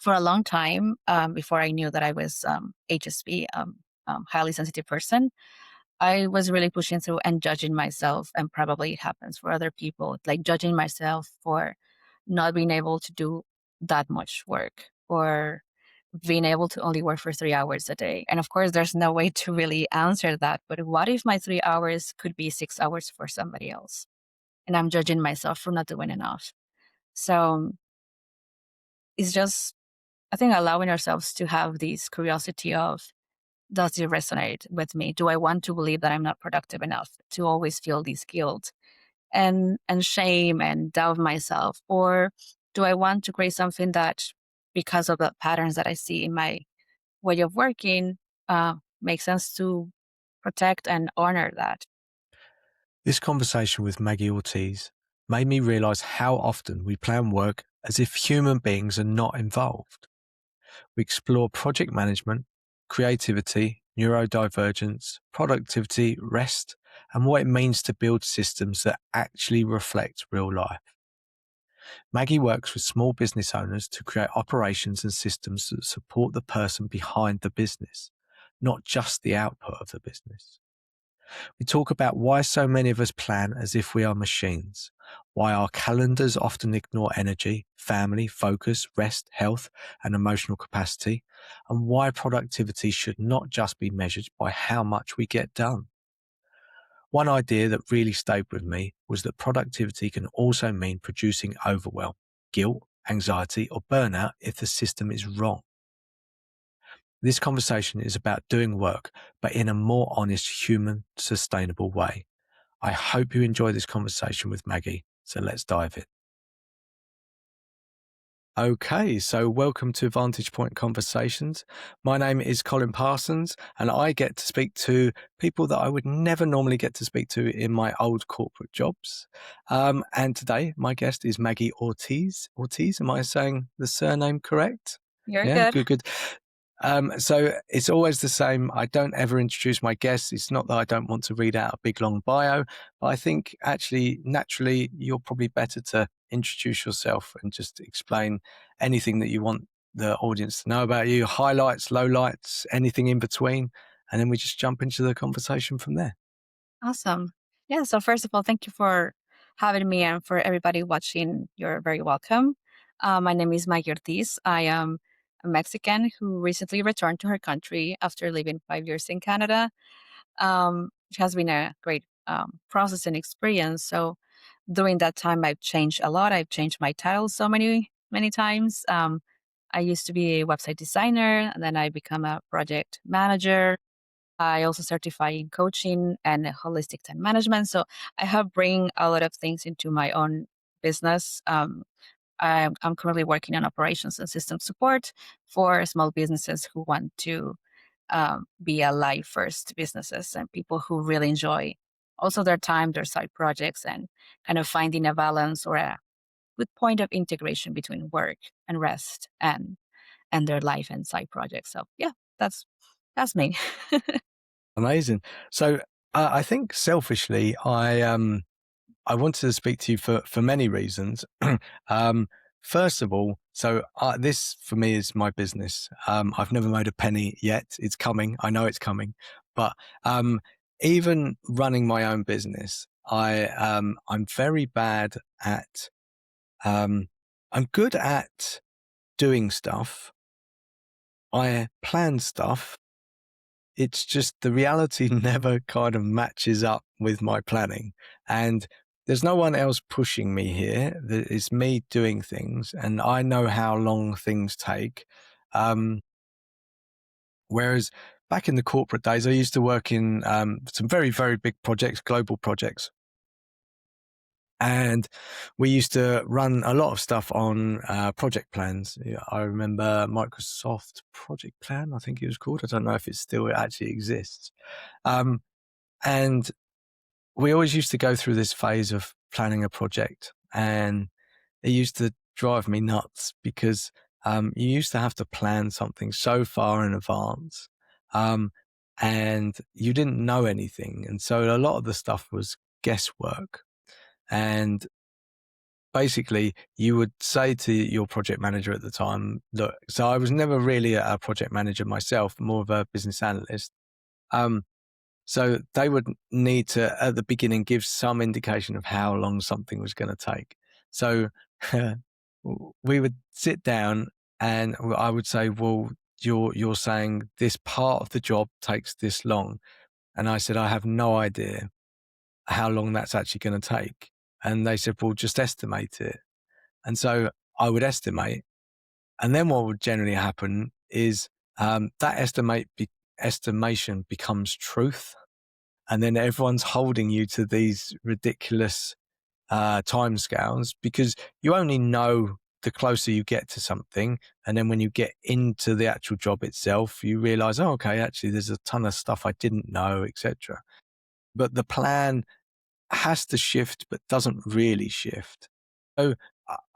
for a long time, before I knew that I was HSP, highly sensitive person, I was really pushing through and judging myself, and probably it happens for other people, like judging myself for not being able to do that much work or being able to only work for 3 hours a day. And of course, there's no way to really answer that. But what if my 3 hours could be 6 hours for somebody else? And I'm judging myself for not doing enough. So it's just, I think, allowing ourselves to have this curiosity of, does it resonate with me? Do I want to believe that I'm not productive enough to always feel this guilt and shame and doubt myself? Or do I want to create something that, because of the patterns that I see in my way of working, makes sense to protect and honor that? This conversation with Magy Ortiz made me realize how often we plan work as if human beings are not involved. We explore project management, creativity, neurodivergence, productivity, rest, and what it means to build systems that actually reflect real life. Magy works with small business owners to create operations and systems that support the person behind the business, not just the output of the business. We talk about why so many of us plan as if we are machines, why our calendars often ignore energy, family, focus, rest, health, and emotional capacity, and why productivity should not just be measured by how much we get done. One idea that really stayed with me was that productivity can also mean producing overwhelm, guilt, anxiety, or burnout if the system is wrong. This conversation is about doing work, but in a more honest, human, sustainable way. I hope you enjoy this conversation with Magy, so let's dive in. Okay, so welcome to Vantage Point Conversations. My name is Colin Parsons, and I get to speak to people that I would never normally get to speak to in my old corporate jobs. And today, my guest is Magy Ortiz. Ortiz, am I saying the surname correct? You're Yeah, good. good. So it's always the same. I don't ever introduce my guests. It's not that I don't want to read out a big long bio, but I think actually naturally you're probably better to introduce yourself and just explain anything that you want the audience to know about you, highlights, lowlights, anything in between, and then we just jump into the conversation from there. Awesome. Yeah. So, first of all, thank you for having me, and for everybody watching, you're very welcome. My name is Magy Ortiz. I am a Mexican who recently returned to her country after living 5 years in Canada, which has been a great process and experience. So, during that time, I've changed a lot. I've changed my title so many times. I used to be a website designer, and then I become a project manager. I also certify in coaching and holistic time management. So I have bring a lot of things into my own business. I'm currently working on operations and system support for small businesses who want to be a life first businesses, and people who really enjoy also their time, their side projects, and kind of finding a balance or a good point of integration between work and rest and their life and side projects. So yeah, that's me. Amazing. So I think selfishly, I wanted to speak to you for many reasons. um, First of all, this for me is my business. I've never made a penny yet. It's coming. I know it's coming. But even running my own business, I'm very bad at. I'm good at doing stuff. I plan stuff. It's just the reality never kind of matches up with my planning. And there's no one else pushing me here. It's me doing things, and I know how long things take. Um, Whereas back in the corporate days, I used to work in some very, very big projects, global projects. And we used to run a lot of stuff on project plans. Yeah, I remember Microsoft Project Plan, I think it was called. I don't know if it still actually exists. Um, and we always used to go through this phase of planning a project, and it used to drive me nuts because you used to have to plan something so far in advance, um, and you didn't know anything. And so a lot of the stuff was guesswork. And basically you would say to your project manager at the time, look, so I was never really a project manager myself, more of a business analyst. Um, so they would need to, at the beginning, give some indication of how long something was going to take. So we would sit down and I would say, well, you're saying this part of the job takes this long. And I said, I have no idea how long that's actually going to take. And they said, well, just estimate it. And so I would estimate. And then what would generally happen is that estimation becomes truth. And then everyone's holding you to these ridiculous timescales because you only know the closer you get to something. And then when you get into the actual job itself, you realize, oh, okay, actually, there's a ton of stuff I didn't know, etc. But the plan has to shift, but doesn't really shift. So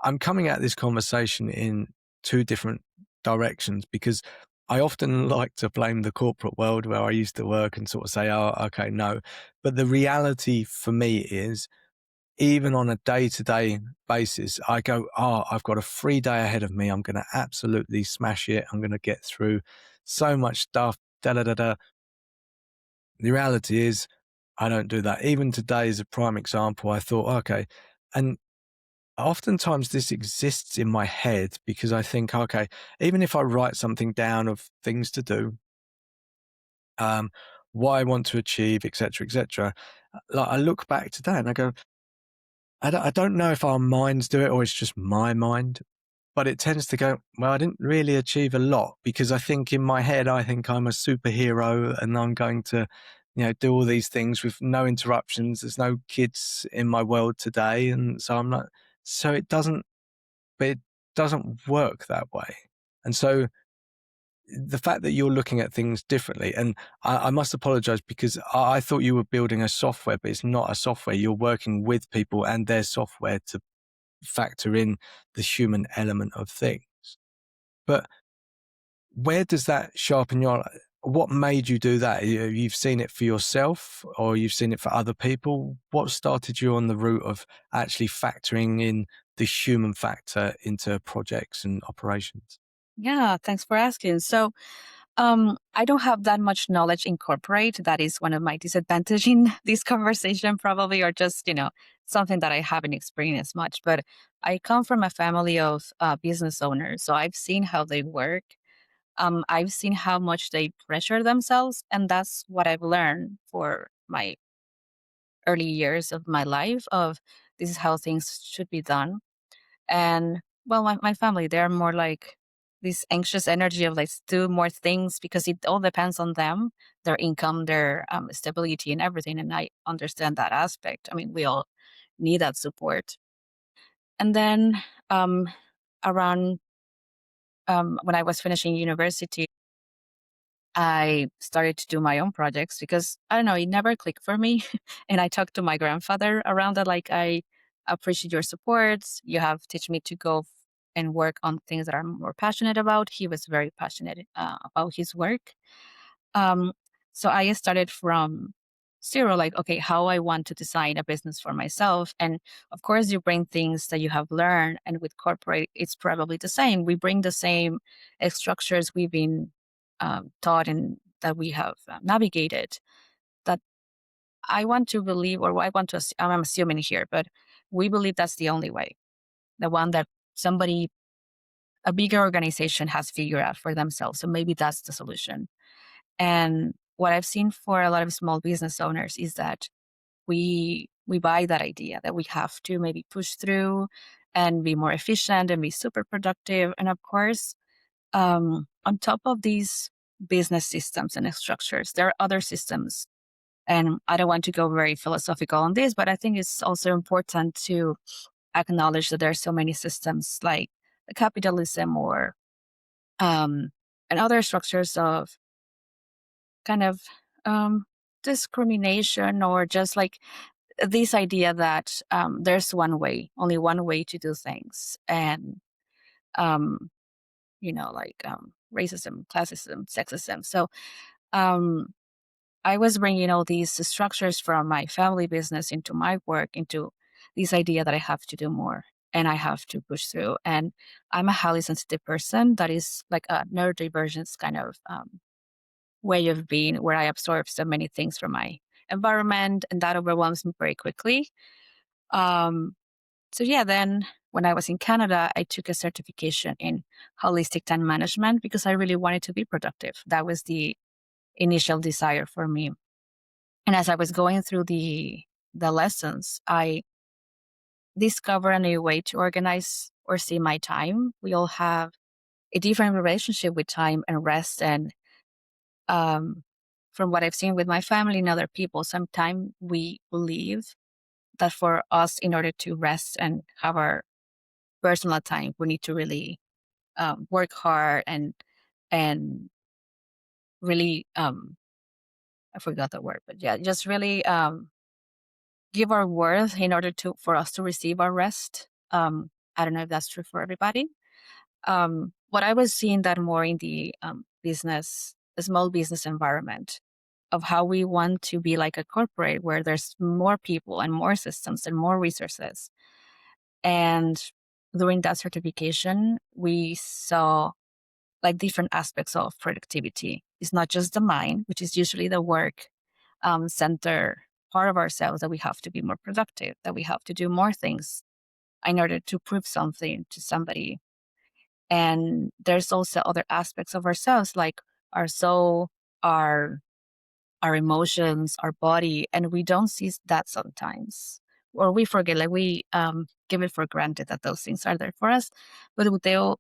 I'm coming at this conversation in two different directions because I often like to blame the corporate world where I used to work and sort of say, oh, okay, no. But the reality for me is, even on a day-to-day basis, I go, oh, I've got a free day ahead of me. I'm going to absolutely smash it. I'm going to get through so much stuff. Da da da da. The reality is, I don't do that. Even today is a prime example. I thought, okay, and oftentimes this exists in my head because I think, okay, even if I write something down of things to do, what I want to achieve, etc., like I look back to that and I go, I don't know if our minds do it or it's just my mind, but it tends to go, well, I didn't really achieve a lot because I think in my head, I think I'm a superhero and I'm going to, do all these things with no interruptions. There's no kids in my world today. And so I'm not, so but it doesn't work that way. And so the fact that you're looking at things differently, and I must apologize because I thought you were building a software, but it's not a software. You're working with people and their software to factor in the human element of things. But where does that show up in your, what made you do that? You've seen it for yourself or you've seen it for other people. What started you on the route of actually factoring in the human factor into projects and operations? Yeah, thanks for asking. So, I don't have that much knowledge in corporate. That is one of my disadvantage in this conversation, probably, or just, something that I haven't experienced much. But I come from a family of business owners. So I've seen how they work. I've seen how much they pressure themselves. And that's what I've learned for my early years of my life of this is how things should be done. And well, my family, they're more like this anxious energy of like do more things because it all depends on them, their income, their stability, and everything. And I understand that aspect. I mean, we all need that support. And then um, around when I was finishing university, I started to do my own projects because I don't know, it never clicked for me. And I talked to my grandfather around that, like, I appreciate your support. You have teach me to go and work on things that I'm more passionate about. He was very passionate about his work. Um, so I started from zero, like, okay, how I want to design a business for myself. And of course, you bring things that you have learned. And with corporate, it's probably the same. We bring the same structures we've been taught and that we have navigated. That I want to believe, or I want to, I'm assuming here, but we believe that's the only way. The one that somebody, a bigger organization has figured out for themselves. So maybe that's the solution. And what I've seen for a lot of small business owners is that we buy that idea that we have to maybe push through and be more efficient and be super productive. And of course, on top of these business systems and structures, there are other systems. And I don't want to go very philosophical on this, but I think it's also important to acknowledge that there are so many systems like capitalism or um, and other structures of kind of um, discrimination or just like this idea that there's one way, only one way to do things, and um, racism, classism, sexism. So um, I was bringing all these structures from my family business into my work, into this idea that I have to do more. and I have to push through. And I'm a highly sensitive person that is like a neurodivergence kind of way of being, where I absorb so many things from my environment, and that overwhelms me very quickly. Um, so yeah, then when I was in Canada, I took a certification in holistic time management because I really wanted to be productive. That was the initial desire for me. And as I was going through the lessons, I discovered a new way to organize or see my time. We all have a different relationship with time and rest. And um, from what I've seen with my family and other people, sometimes we believe that for us, in order to rest and have our personal time, we need to really work hard and really I forgot the word, but yeah, just really give our worth in order to for us to receive our rest. I don't know if that's true for everybody. What I was seeing that more in the business, the small business environment of how we want to be like a corporate where there's more people and more systems and more resources. And during that certification, we saw like different aspects of productivity. It's not just the mind, which is usually the work center part of ourselves, that we have to be more productive, that we have to do more things in order to prove something to somebody. And there's also other aspects of ourselves, like our soul, our our emotions, our body, and we don't see that sometimes, or we forget. Like we give it for granted that those things are there for us, but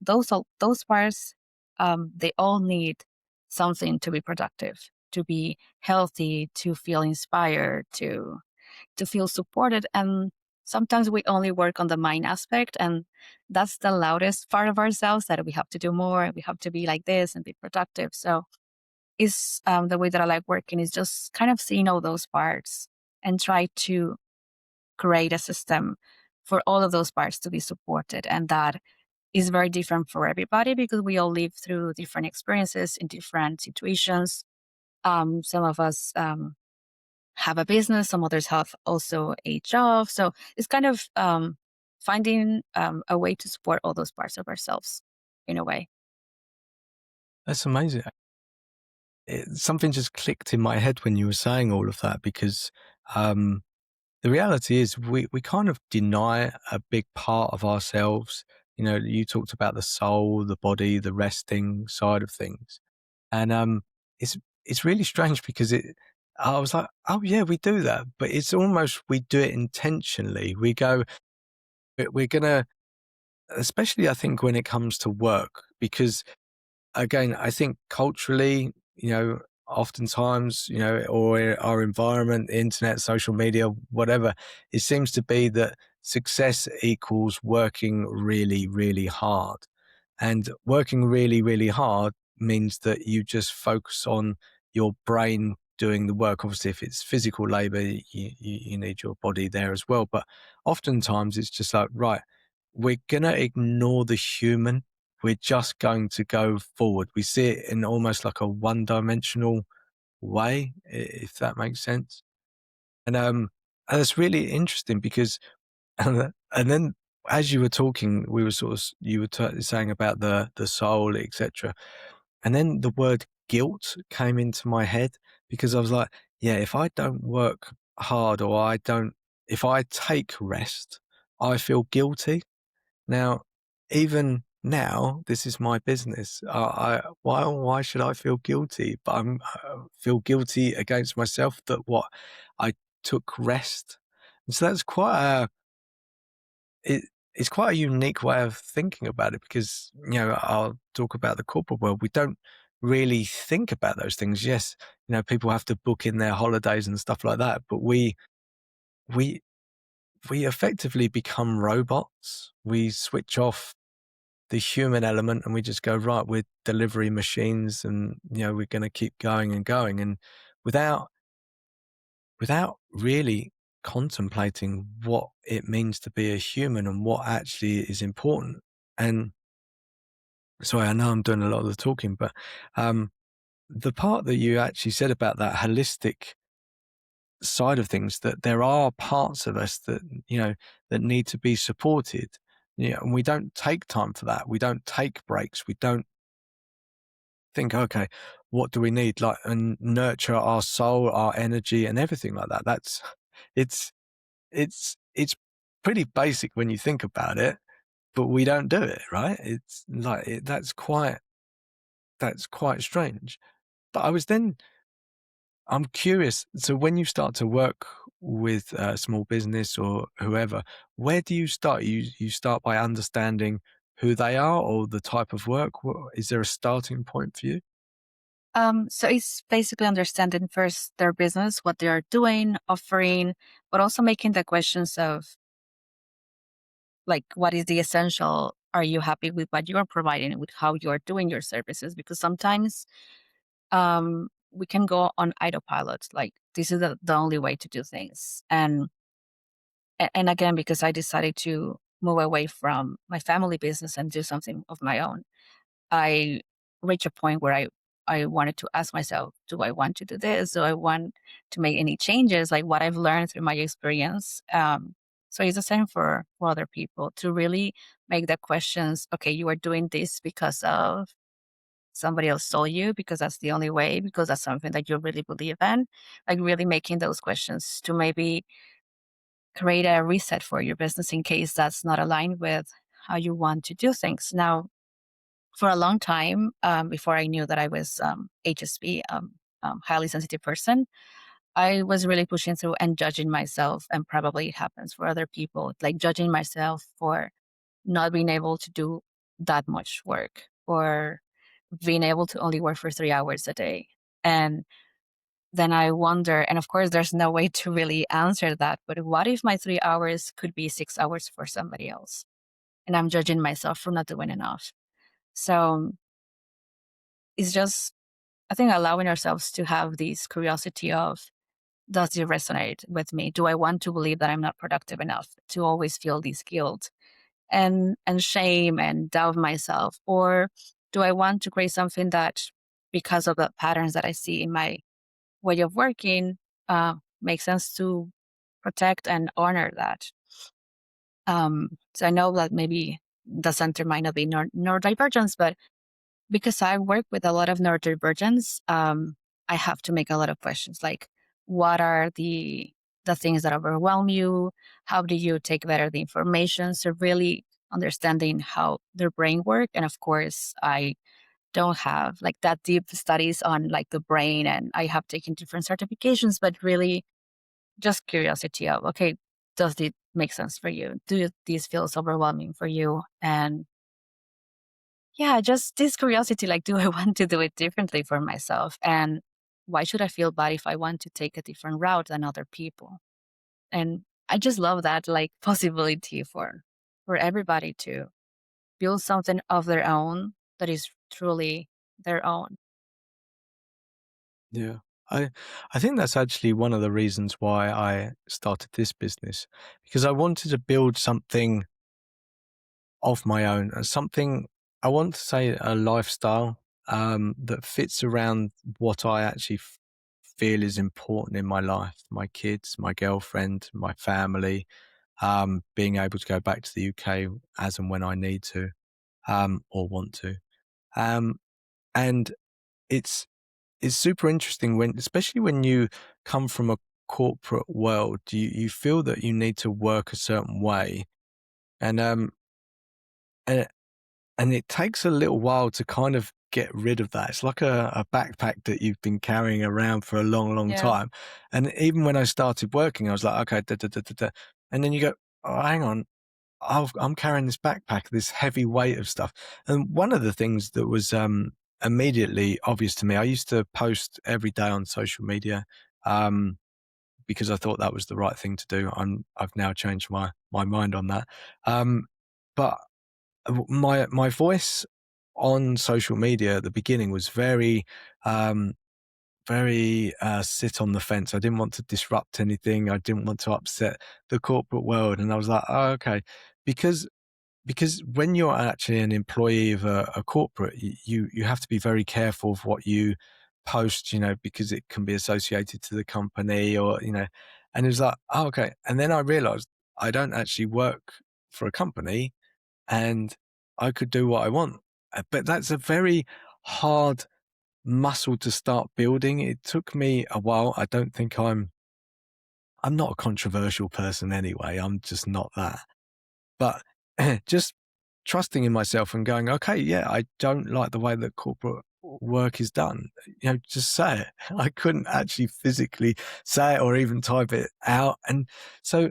those parts, they all need something to be productive, to be healthy, to feel inspired, to feel supported. And sometimes we only work on the mind aspect, and that's the loudest part of ourselves, that we have to do more, we have to be like this and be productive. So is the way that I like working is just kind of seeing all those parts and try to create a system for all of those parts to be supported. And that is very different for everybody because we all live through different experiences in different situations. Some of us have a business, some others have also a job. So it's kind of finding a way to support all those parts of ourselves in a way. That's amazing. Something just clicked in my head when you were saying all of that because um, the reality is we kind of deny a big part of ourselves. You know, you talked about the soul, the body, the resting side of things. And it's it's really strange because I was like, oh yeah, we do that, but it's almost we do it intentionally. We go, we're gonna, especially I think when it comes to work, because again, I think culturally, you know, oftentimes, you know, or our environment, internet, social media, whatever, it seems to be that success equals working really, really hard. And working really, really hard means that you just focus on your brain doing the work. Obviously, if it's physical labor, you need your body there as well. But oftentimes it's just like, right, we're going to ignore the human. We're just going to go forward. We see it in almost like a one dimensional way, if that makes sense. And it's really interesting because and then as you were talking, we were sort of you were saying about the soul, etc. And then the word guilt came into my head because I was like, yeah, if I don't work hard or if I take rest, I feel guilty. Now, even now, this is my business. Why should I feel guilty? But I feel guilty against myself that I took rest. And so that's it, it's quite a unique way of thinking about it because, you know, I'll talk about the corporate world. We don't really think about those things. Yes, you know, people have to book in their holidays and stuff like that, but we, we effectively become robots. We switch off the human element and we just go, right, we're delivery machines and, you know, we're going to keep going and going. And without, without really contemplating what it means to be a human and what actually is important. And sorry, I know I'm doing a lot of the talking, but the part that you actually said about that holistic side of things, that there are parts of us that, you know, that need to be supported. Yeah, and we don't take time for that. We don't take breaks. We don't think, okay, what do we need? Like, and nurture our soul, our energy, and everything like that. That's it's it's pretty basic when you think about it, but we don't do it, right? It's like that's quite strange. But I'm curious. So when you start to work with a small business or whoever, where do you start? You start by understanding who they are or the type of work. Is there a starting point for you? So it's basically understanding first their business, what they are doing, offering, but also making the questions of like, what is the essential? Are you happy with what you're providing, with how you're doing your services? Because sometimes we can go on autopilot, like this is the only way to do things. And again, because I decided to move away from my family business and do something of my own, I reached a point where I wanted to ask myself, do I want to do this? Do I want to make any changes? Like what I've learned through my experience. So it's the same for other people to really make the questions. Okay, you are doing this because of somebody else told you, because that's the only way, because that's something that you really believe in. Like really making those questions to maybe create a reset for your business in case that's not aligned with how you want to do things. Now, for a long time, before I knew that I was HSP, highly sensitive person, I was really pushing through and judging myself, and probably it happens for other people, like judging myself for not being able to do that much work or being able to only work for 3 hours a day. And then I wonder, and of course, there's no way to really answer that, but what if my 3 hours could be 6 hours for somebody else? And I'm judging myself for not doing enough. So it's just, I think, allowing ourselves to have this curiosity of, does it resonate with me? Do I want to believe that I'm not productive enough to always feel this guilt and shame and doubt myself? Or do I want to create something that, because of the patterns that I see in my way of working, makes sense to protect and honor that? So I know that maybe the center might not be neurodivergence, but because I work with a lot of neurodivergence, I have to make a lot of questions like, what are the things that overwhelm you? How do you take better the information? So really understanding how their brain work. And of course, I don't have like that deep studies on like the brain, and I have taken different certifications, but really just curiosity of, okay, does it make sense for you? Do these feels overwhelming for you? And yeah, just this curiosity, like, do I want to do it differently for myself? And why should I feel bad if I want to take a different route than other people? And I just love that like possibility for everybody to build something of their own that is truly their own. Yeah. I I think that's actually one of the reasons why I started this business, because I wanted to build something of my own, something, I want to say a lifestyle that fits around what I actually feel is important in my life, my kids, my girlfriend, my family, being able to go back to the UK as and when I need to, or want to. Um, and it's it's super interesting when, especially when you come from a corporate world, you feel that you need to work a certain way, and and and it takes a little while to kind of get rid of that. It's like a backpack that you've been carrying around for a long, long Yeah. time. And even when I started working, I was like, okay, da, da, da, da, da. And then you go, oh, hang on, I'm carrying this backpack, this heavy weight of stuff. And one of the things that was immediately obvious to me, I used to post every day on social media um, because I thought that was the right thing to do. I've now changed my mind on that. But my voice on social media at the beginning was um, very sit on the fence. I didn't want to disrupt anything. I didn't want to upset the corporate world, and I was like, oh, okay, because when you're actually an employee of a corporate, you have to be very careful of what you post, because it can be associated to the company, or and it was like, oh, okay. And then I realized I don't actually work for a company. and I could do what I want. But that's a very hard muscle to start building. It took me a while. I don't think I'm not a controversial person anyway. I'm just not that. But just trusting in myself and going, okay, yeah, I don't like the way that corporate work is done. Just say it. I couldn't actually physically say it or even type it out. And so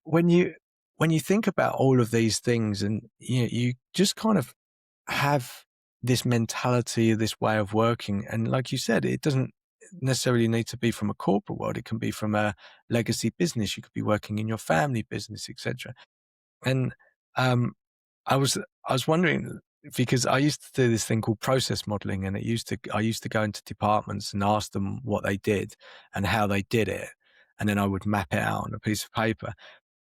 when you when you think about all of these things and you just kind of have this mentality, this way of working, and like you said, it doesn't necessarily need to be from a corporate world. It can be from a legacy business. You could be working in your family business, etc. And um, I was I was wondering because I used to do this thing called process modeling, and I used to go into departments and ask them what they did and how they did it, and then I would map it out on a piece of paper.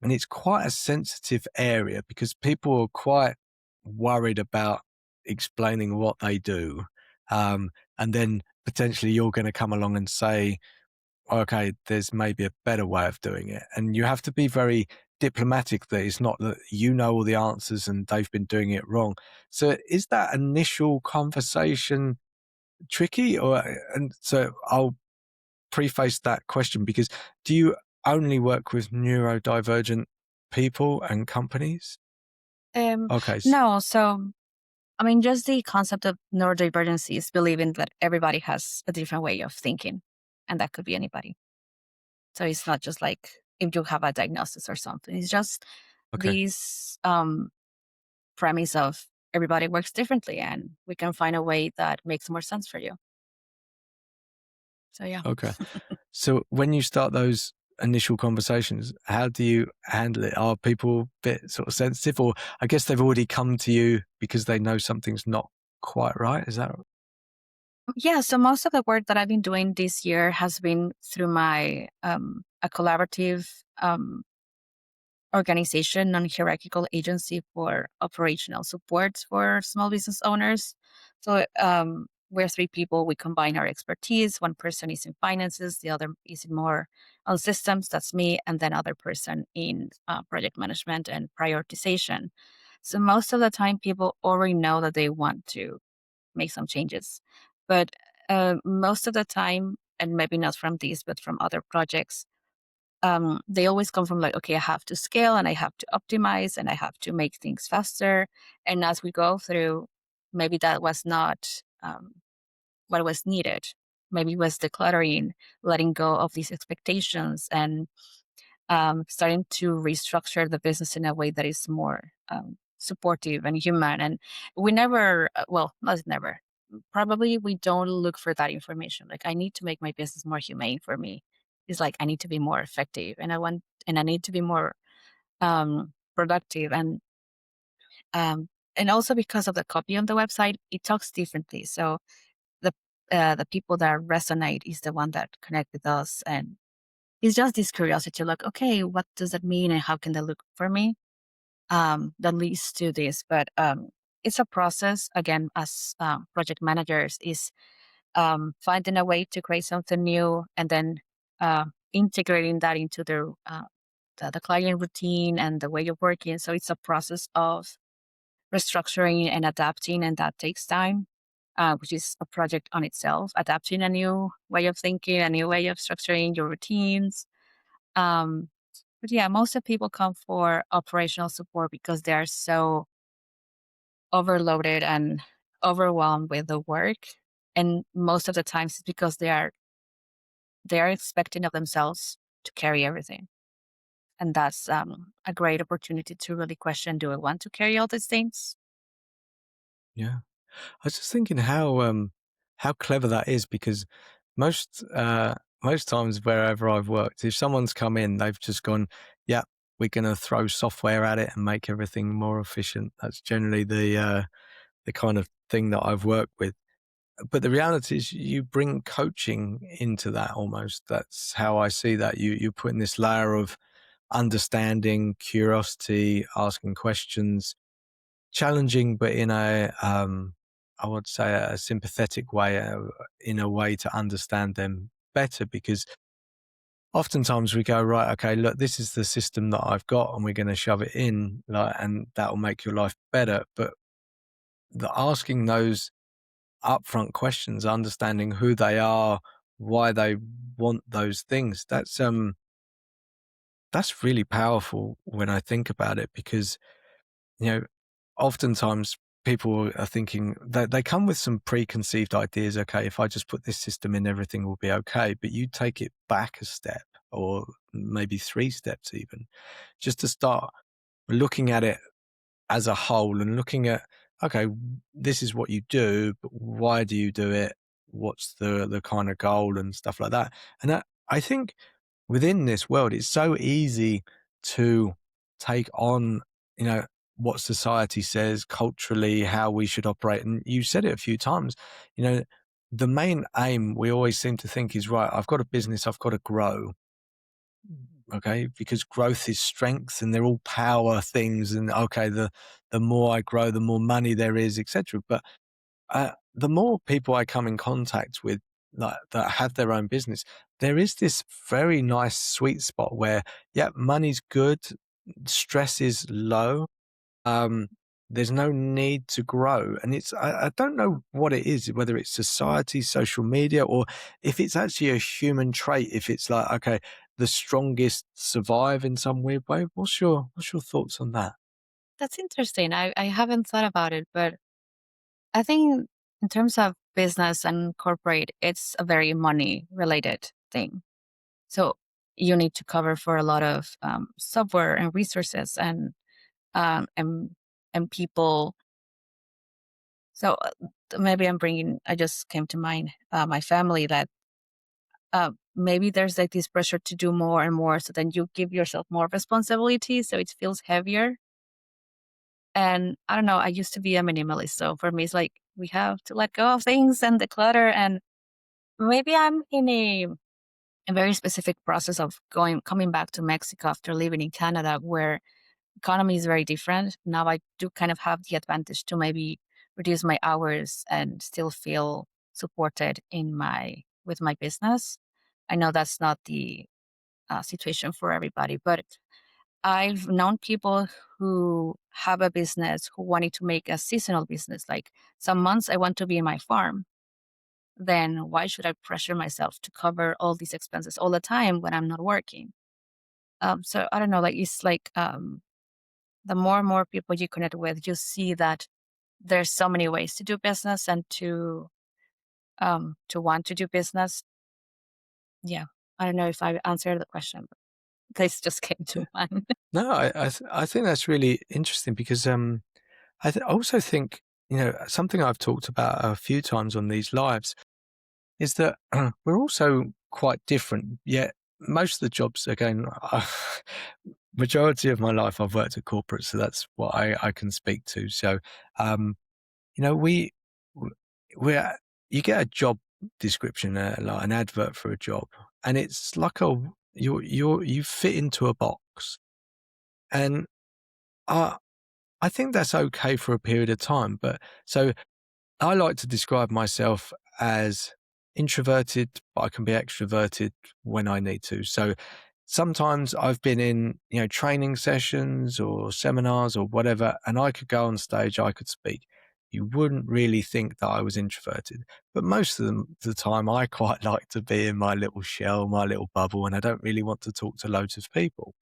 And it's quite a sensitive area because people are quite worried about explaining what they do, and then potentially you're going to come along and say, okay, there's maybe a better way of doing it. And you have to be very diplomatic that it's not that you know all the answers and they've been doing it wrong. So is that initial conversation tricky? And so I'll preface that question because do you only work with neurodivergent people and companies? Um, Okay. no, so I mean, just the concept of neurodivergency is believing that everybody has a different way of thinking, and that could be anybody. So it's not just like if you have a diagnosis or something. It's just Okay. this premise of everybody works differently, and we can find a way that makes more sense for you. So yeah. Okay. So when you start those initial conversations, how do you handle it? Are people a bit sort of sensitive, or I guess they've already come to you because they know something's not quite right? Is that Yeah, so most of the work that I've been doing this year has been through my a collaborative organization, non-hierarchical agency for operational support for small business owners. So we're three people. We combine our expertise. One person is in finances, the other is in more on systems. That's me, and then other person in project management and prioritization. So most of the time, people already know that they want to make some changes, but most of the time, and maybe not from these, but from other projects, they always come from like, okay, I have to scale and I have to optimize and I have to make things faster. And as we go through, maybe that was not what was needed. Maybe it was decluttering, letting go of these expectations, and starting to restructure the business in a way that is more supportive and human. And we never, well, not never, probably we don't look for that information. Like, I need to make my business more humane for me. It's like, I need to be more effective and I need to be more productive. And also because of the copy on the website, it talks differently. So the, the people that resonate is the one that connect with us, and it's just this curiosity, like, okay, what does that mean and how can that look for me? That leads to this. But it's a process, again, as project managers, is finding a way to create something new and then uh, integrating that into the client routine and the way you're working. So it's a process of restructuring and adapting, and that takes time. Which is a project on itself, adapting a new way of thinking, a new way of structuring your routines, um, but yeah, most of people come for operational support because they are so overloaded and overwhelmed with the work. And most of the times it's because they are expecting of themselves to carry everything. And that's a great opportunity to really question, do I want to carry all these things? yeah? I was just thinking how clever that is because most most times wherever I've worked, if someone's come in, they've just gone, yeah, we're going to throw software at it and make everything more efficient. That's generally the kind of thing that I've worked with. But the reality is, you bring coaching into that almost. That's how I see that. You're putting this layer of understanding, curiosity, asking questions, challenging, but in I would say a sympathetic way, in a way to understand them better. Because oftentimes we go, right, okay, look, this is the system that I've got, and we're going to shove it in, like, and that will make your life better. But asking those upfront questions, understanding who they are, why they want those things, that's really powerful when I think about it, because you know, oftentimes people are thinking that they come with some preconceived ideas. Okay, if I just put this system in, everything will be okay. But you take it back a step, or maybe three steps even, just to start looking at it as a whole and looking at, okay, this is what you do, but why do you do it? What's the kind of goal and stuff like that? And I think within this world, it's so easy to take on, you know, what society says culturally, how we should operate. And you said it a few times, you know, the main aim we always seem to think is, right, I've got a business, I've got to grow. Okay, because growth is strength, and they're all power things. And okay, the more I grow, the more money there is, etc. But the more people I come in contact with, like, that have their own business, there is this very nice sweet spot where, yeah, money's good, stress is low, um, there's no need to grow. And I don't know what it is, whether it's society, social media, or if it's actually a human trait. If it's like, okay, the strongest survive in some weird way. What's your thoughts on that? That's interesting. I haven't thought about it, but I think in terms of business and corporate, it's a very money related thing. So you need to cover for a lot of software and resources um, and and people. So maybe I just came to mind my family that maybe there's like this pressure to do more and more. So then you give yourself more responsibility. So it feels heavier. And I don't know, I used to be a minimalist. So for me, it's like we have to let go of things and the clutter. And maybe I'm in a very specific process of coming back to Mexico after living in Canada, where economy is very different. Now I do kind of have the advantage to maybe reduce my hours and still feel supported in my with my business. I know that's not the situation for everybody, but I've known people who have a business who wanted to make a seasonal business. Like some months I want to be in my farm. Then why should I pressure myself to cover all these expenses all the time when I'm not working? So I don't know, like it's like the more and more people you connect with, you see that there's so many ways to do business and to want to do business. Yeah. I don't know if I answered the question, but this just came to mind. No, I think that's really interesting, because also think, you know, something I've talked about a few times on these lives is that we're also quite different. Yet most of the jobs, again, majority of my life I've worked at corporate, so that's what I can speak to. So, um, you know, we're you get a job description, like an advert for a job, and it's like you fit into a box, and I I think that's okay for a period of time. But so I like to describe myself as introverted, but I can be extroverted when I need to. So sometimes I've been in, you know, training sessions or seminars or whatever, and I could go on stage, I could speak. You wouldn't really think that I was introverted, but most of the time I quite like to be in my little shell, my little bubble, and I don't really want to talk to loads of people.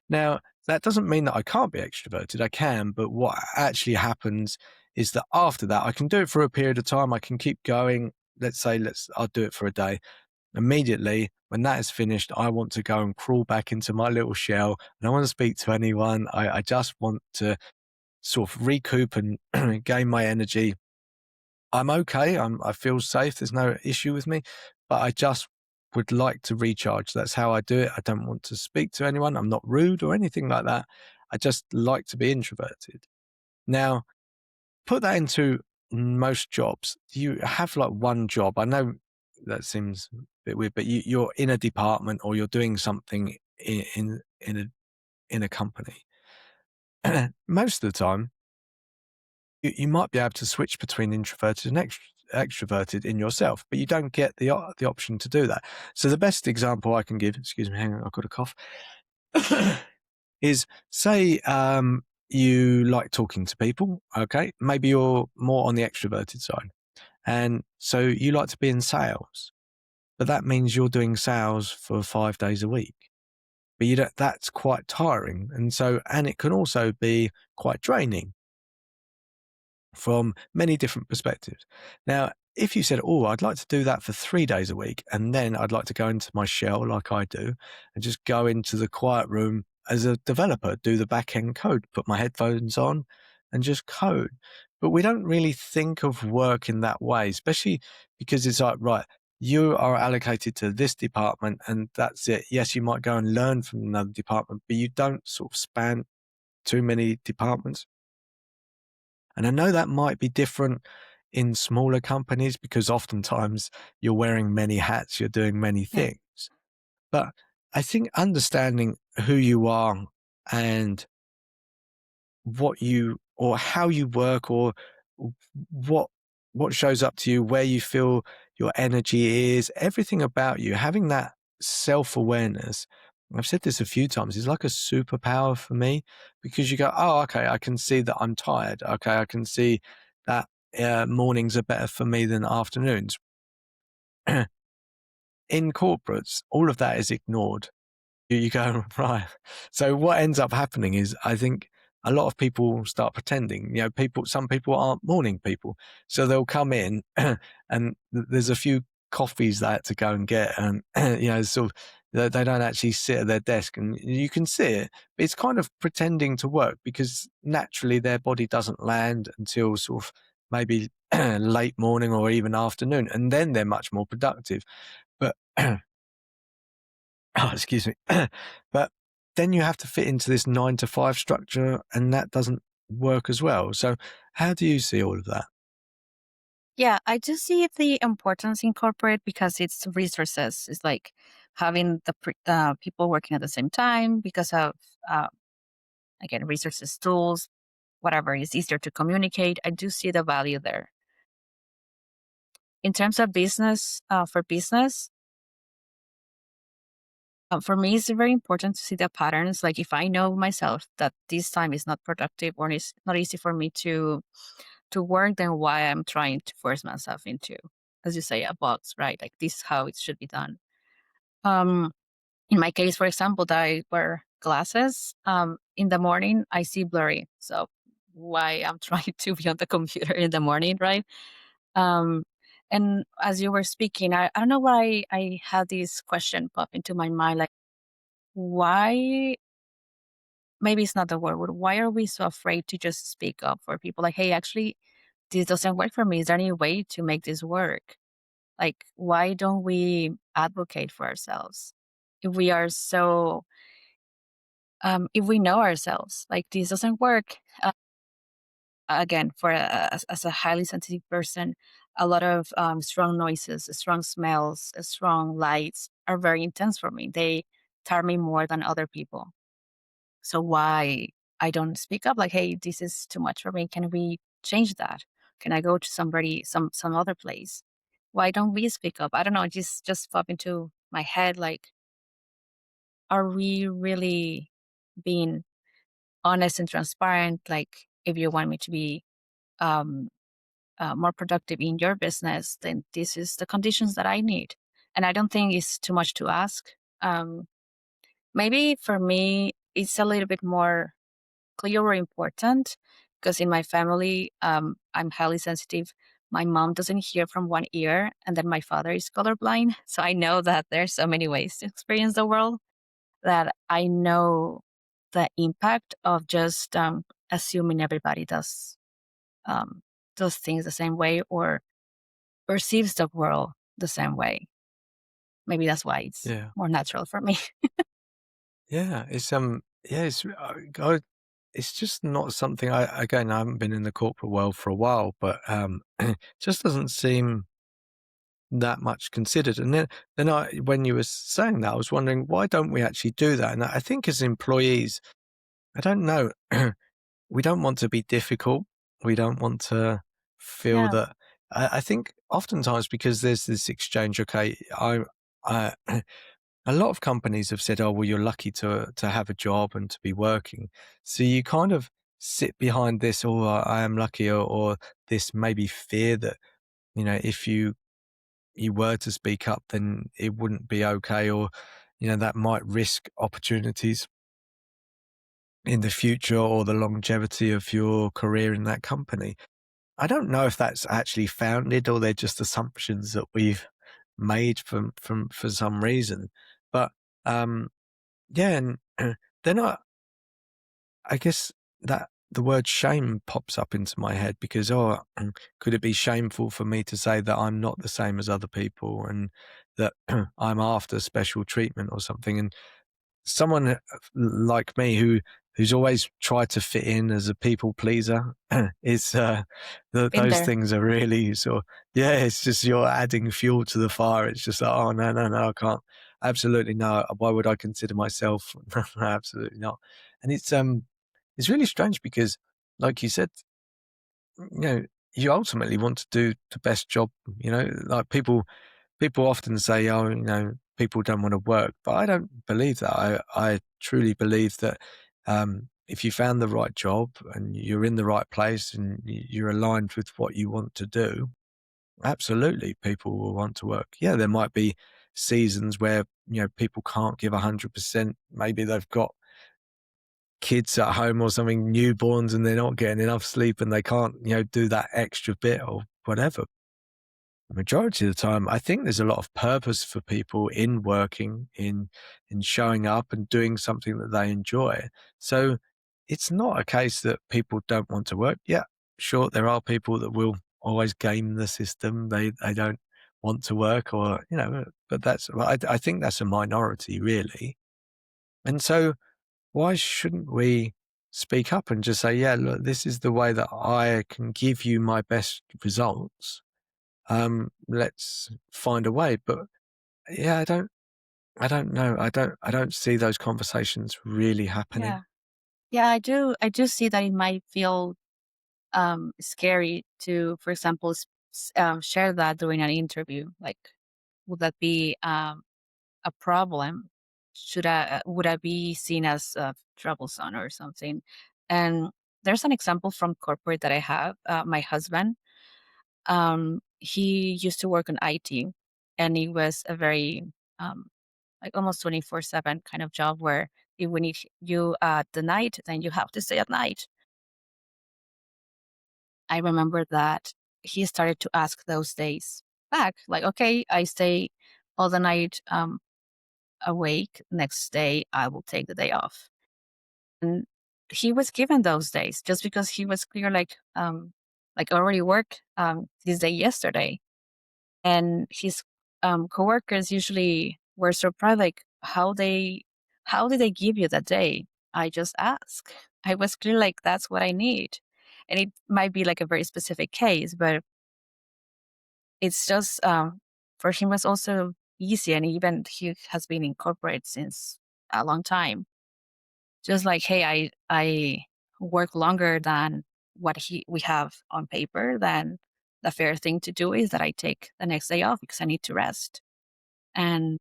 Now, that doesn't mean that I can't be extroverted. I can, but what actually happens is that after that, I can do it for a period of time. I can keep going. I'll do it for a day. Immediately, when that is finished, I want to go and crawl back into my little shell. I don't want to speak to anyone. I just want to sort of recoup and gain my energy. I'm okay. I feel safe. There's no issue with me, but I just would like to recharge. That's how I do it. I don't want to speak to anyone. I'm not rude or anything like that. I just like to be introverted. Now, put that into most jobs. You have like one job. I know that seems a bit weird, but you're in a department, or you're doing something in a company. Most of the time, you might be able to switch between introverted and extroverted in yourself, but you don't get the option to do that. So the best example I can give, excuse me, hang on, I've got a cough, is say you like talking to people. Okay, maybe you're more on the extroverted side, and so you like to be in sales, but that means you're doing sales for 5 days a week. But you don't, that's quite tiring, and it can also be quite draining from many different perspectives. Now, if you said, "Oh, I'd like to do that for 3 days a week, and then I'd like to go into my shell like I do, and just go into the quiet room as a developer, do the back end code, put my headphones on, and just code." But we don't really think of work in that way, especially because it's like, right, you are allocated to this department, and that's it. Yes, you might go and learn from another department, but you don't sort of span too many departments. And I know that might be different in smaller companies because oftentimes you're wearing many hats, you're doing many Yeah. things. But I think understanding who you are and what you or how you work or what what shows up to you, where you feel your energy is, everything about you, having that self-awareness. I've said this a few times, is like a superpower for me because you go, oh, okay, I can see that I'm tired. Okay, I can see that mornings are better for me than afternoons. In corporates, all of that is ignored. You go, right. So what ends up happening is I think a lot of people start pretending, some people aren't morning people. So they'll come in and there's a few coffees they had to go and get and, sort of, they don't actually sit at their desk and you can see it, but it's kind of pretending to work because naturally their body doesn't land until sort of maybe late morning or even afternoon. And then they're much more productive. But oh, excuse me. But then you have to fit into this 9 to 5 structure, and that doesn't work as well. So, how do you see all of that? Yeah, I just see the importance in corporate because it's resources. It's like having the people working at the same time because of, uh, again, resources, tools, whatever. It's easier to communicate. I do see the value there. In terms of business, for business, for me, it's very important to see the patterns. Like if I know myself that this time is not productive or it's not easy for me to work, then why I'm trying to force myself into, as you say, a box, right? Like this is how it should be done. Um, in my case, for example, that I wear glasses. In the morning, I see blurry. So why I'm trying to be on the computer in the morning, right? Um, and as you were speaking, I don't know why I had this question pop into my mind, like why maybe it's not the word, but why are we so afraid to just speak up for people? Like, hey, actually, this doesn't work for me. Is there any way to make this work? Like, why don't we advocate for ourselves? If we are so, if we know ourselves, like this doesn't work. Again, for as a highly sensitive person, a lot of strong noises, strong smells, strong lights are very intense for me. They tire me more than other people. So why I don't speak up like, "Hey, this is too much for me. Can we change that? Can I go to somebody some other place?" Why don't we speak up? I don't know, it just pop into my head like, are we really being honest and transparent? Like, if you want me to be um, more productive in your business, then this is the conditions that I need. And I don't think it's too much to ask. Um, Maybe for me, it's a little bit more clear or important because in my family, I'm highly sensitive. My mom doesn't hear from one ear, and then my father is colorblind. So I know that there's so many ways to experience the world that I know the impact of just assuming everybody um, does things the same way or perceives the world the same way. Maybe that's why it's Yeah, more natural for me. yeah, it's just not something. I haven't been in the corporate world for a while, but it just doesn't seem that much considered. And then when you were saying that, I was wondering why don't we actually do that? And I think as employees, I don't know. We don't want to be difficult. We don't want to feel Yeah. that. I think oftentimes because there's this exchange. Okay, I a lot of companies have said, "Oh, well, you're lucky to have a job and to be working." So you kind of sit behind this, "Oh, I am lucky," or this maybe fear that if you were to speak up, then it wouldn't be okay, or that might risk opportunities in the future or the longevity of your career in that company. I don't know if that's actually founded or they're just assumptions that we've made from for some reason. But um, yeah, and then I guess that the word shame pops up into my head because could it be shameful for me to say that I'm not the same as other people and that I'm after special treatment or something? And someone like me who's always tried to fit in as a people pleaser is Been those there. things are really sort of, yeah, it's just you're adding fuel to the fire. It's just like, oh, no, no, no, I can't, absolutely no, why would I consider myself? No, no, absolutely not. And it's really strange because, like you said, you know you ultimately want to do the best job. Like people often say, oh, people don't want to work, but I don't believe that. I truly believe that if you found the right job and you're in the right place and you're aligned with what you want to do, absolutely people will want to work. Yeah, there might be seasons where, people can't give 100%. Maybe they've got kids at home or something, newborns, and they're not getting enough sleep and they can't, do that extra bit or whatever. The majority of the time, I think there's a lot of purpose for people in working, in showing up and doing something that they enjoy. So it's not a case that people don't want to work. Yeah, sure, there are people that will always game the system. They don't want to work, or but I think that's a minority really. And so why shouldn't we speak up and just say, yeah, look, this is the way that I can give you my best results. Let's find a way. But yeah, I don't know. I don't see those conversations really happening. Yeah. Yeah, I do see that it might feel scary to, for example, share that during an interview. Like, would that be a problem? Would I be seen as troublesome or something? And there's an example from corporate that I have. My husband, he used to work on IT, and it was a very um, like almost 24/7 kind of job where if we need you at the night, then you have to stay at night. I remember that he started to ask those days back, like, okay, I stay all the night awake. Next day, I will take the day off. And he was given those days just because he was clear, like I already worked this day yesterday. And his coworkers usually were surprised, like how did they give you that day? I just ask. I was clear, like that's what I need. And it might be like a very specific case, but it's just for him was also easy, and even he has been in corporate since a long time. Just like, hey, I work longer than what he we have on paper, then the fair thing to do is that I take the next day off because I need to rest. And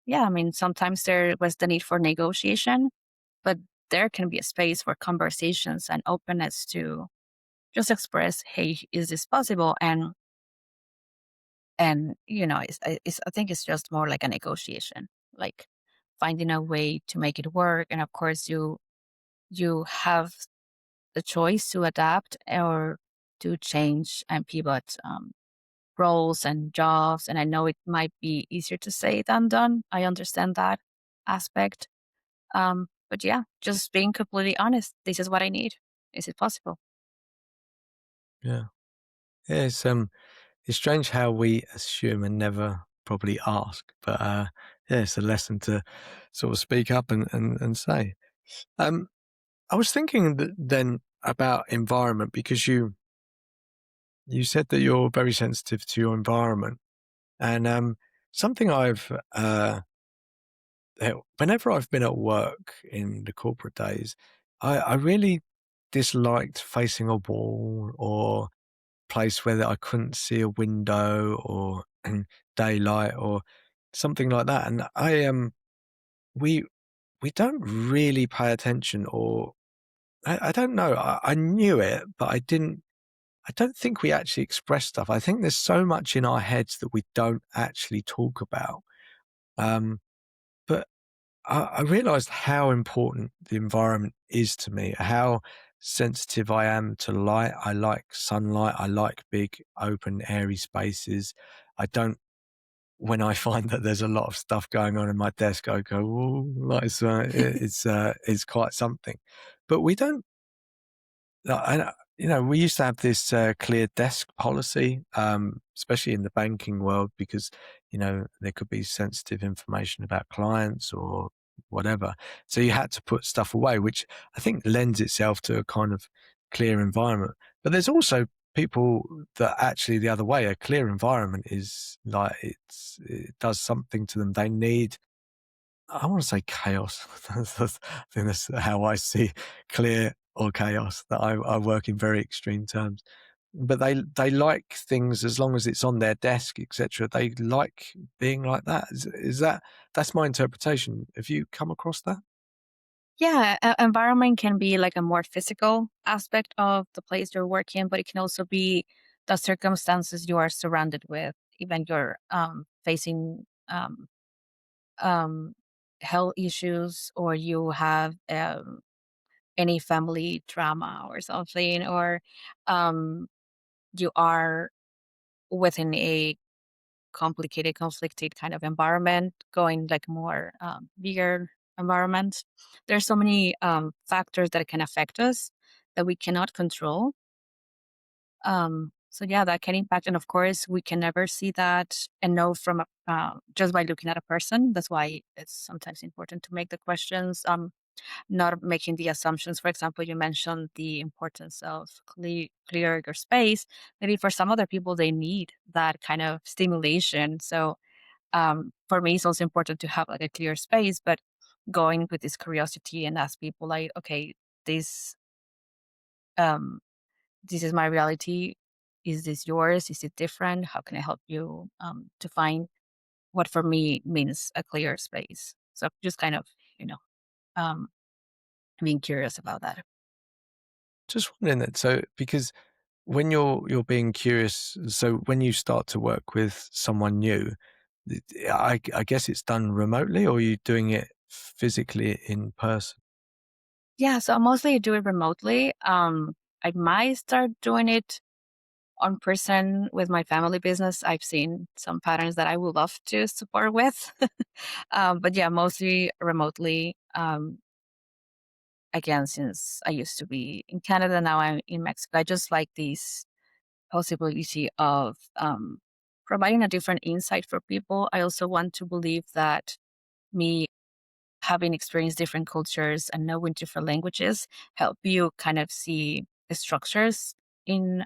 yeah, I mean, sometimes there was the need for negotiation, but there can be a space for conversations and openness to just express, hey, is this possible? And I think it's just more like a negotiation, like finding a way to make it work. And of course, you have the choice to adapt or to change and pivot roles and jobs. And I know it might be easier to say than done. I understand that aspect. But yeah, just being completely honest. This is what I need. Is it possible? Yeah. Yeah, it's strange how we assume and never probably ask. But yeah, it's a lesson to sort of speak up and say. Um, I was thinking then about environment because you said that you're very sensitive to your environment, and something whenever I've been at work in the corporate days, I really disliked facing a wall or place where I couldn't see a window or daylight or something like that. And we we don't really pay attention, or I don't know. I knew it, but I didn't. I don't think we actually express stuff. I think there's so much in our heads that we don't actually talk about. But I realized how important the environment is to me, how sensitive I am to light. I like sunlight. I like big, open, airy spaces. I don't, when I find that there's a lot of stuff going on in my desk, I go, oh, like it's quite something. But we don't, we used to have this clear desk policy, especially in the banking world, because, there could be sensitive information about clients or whatever. So you had to put stuff away, which I think lends itself to a kind of clear environment. But there's also people that actually the other way, a clear environment is like it does something to them. They need, I want to say chaos. I think that's how I see clear or chaos, that I work in very extreme terms. But they like things as long as it's on their desk, etc. They like being like that. Is that's my interpretation. Have you come across that? Yeah, environment can be like a more physical aspect of the place you're working, but it can also be the circumstances you are surrounded with, even you're facing um, health issues, or you have any family trauma or something, or um, you are within a complicated, conflicted kind of environment, going like more bigger environments. There's so many factors that can affect us that we cannot control. So yeah, that can impact, and of course, we can never see that and know from just by looking at a person. That's why it's sometimes important to make the questions. Not making the assumptions. For example, you mentioned the importance of clear your space. Maybe for some other people, they need that kind of stimulation. So for me, it's also important to have like a clear space, but going with this curiosity and ask people like, okay, this um, this is my reality. Is this yours? Is it different? How can I help you to find what for me means a clear space? So just kind of, you know, um, being curious about that. Just wondering that. So because when you're being curious, so when you start to work with someone new, I guess it's done remotely, or are you doing it physically in person? Yeah, so I mostly do it remotely. I might start doing it on person with my family business. I've seen some patterns that I would love to support with. But yeah, mostly remotely. Again, since I used to be in Canada, now I'm in Mexico. I just like this possibility of providing a different insight for people. I also want to believe that me having experienced different cultures and knowing different languages help you kind of see the structures in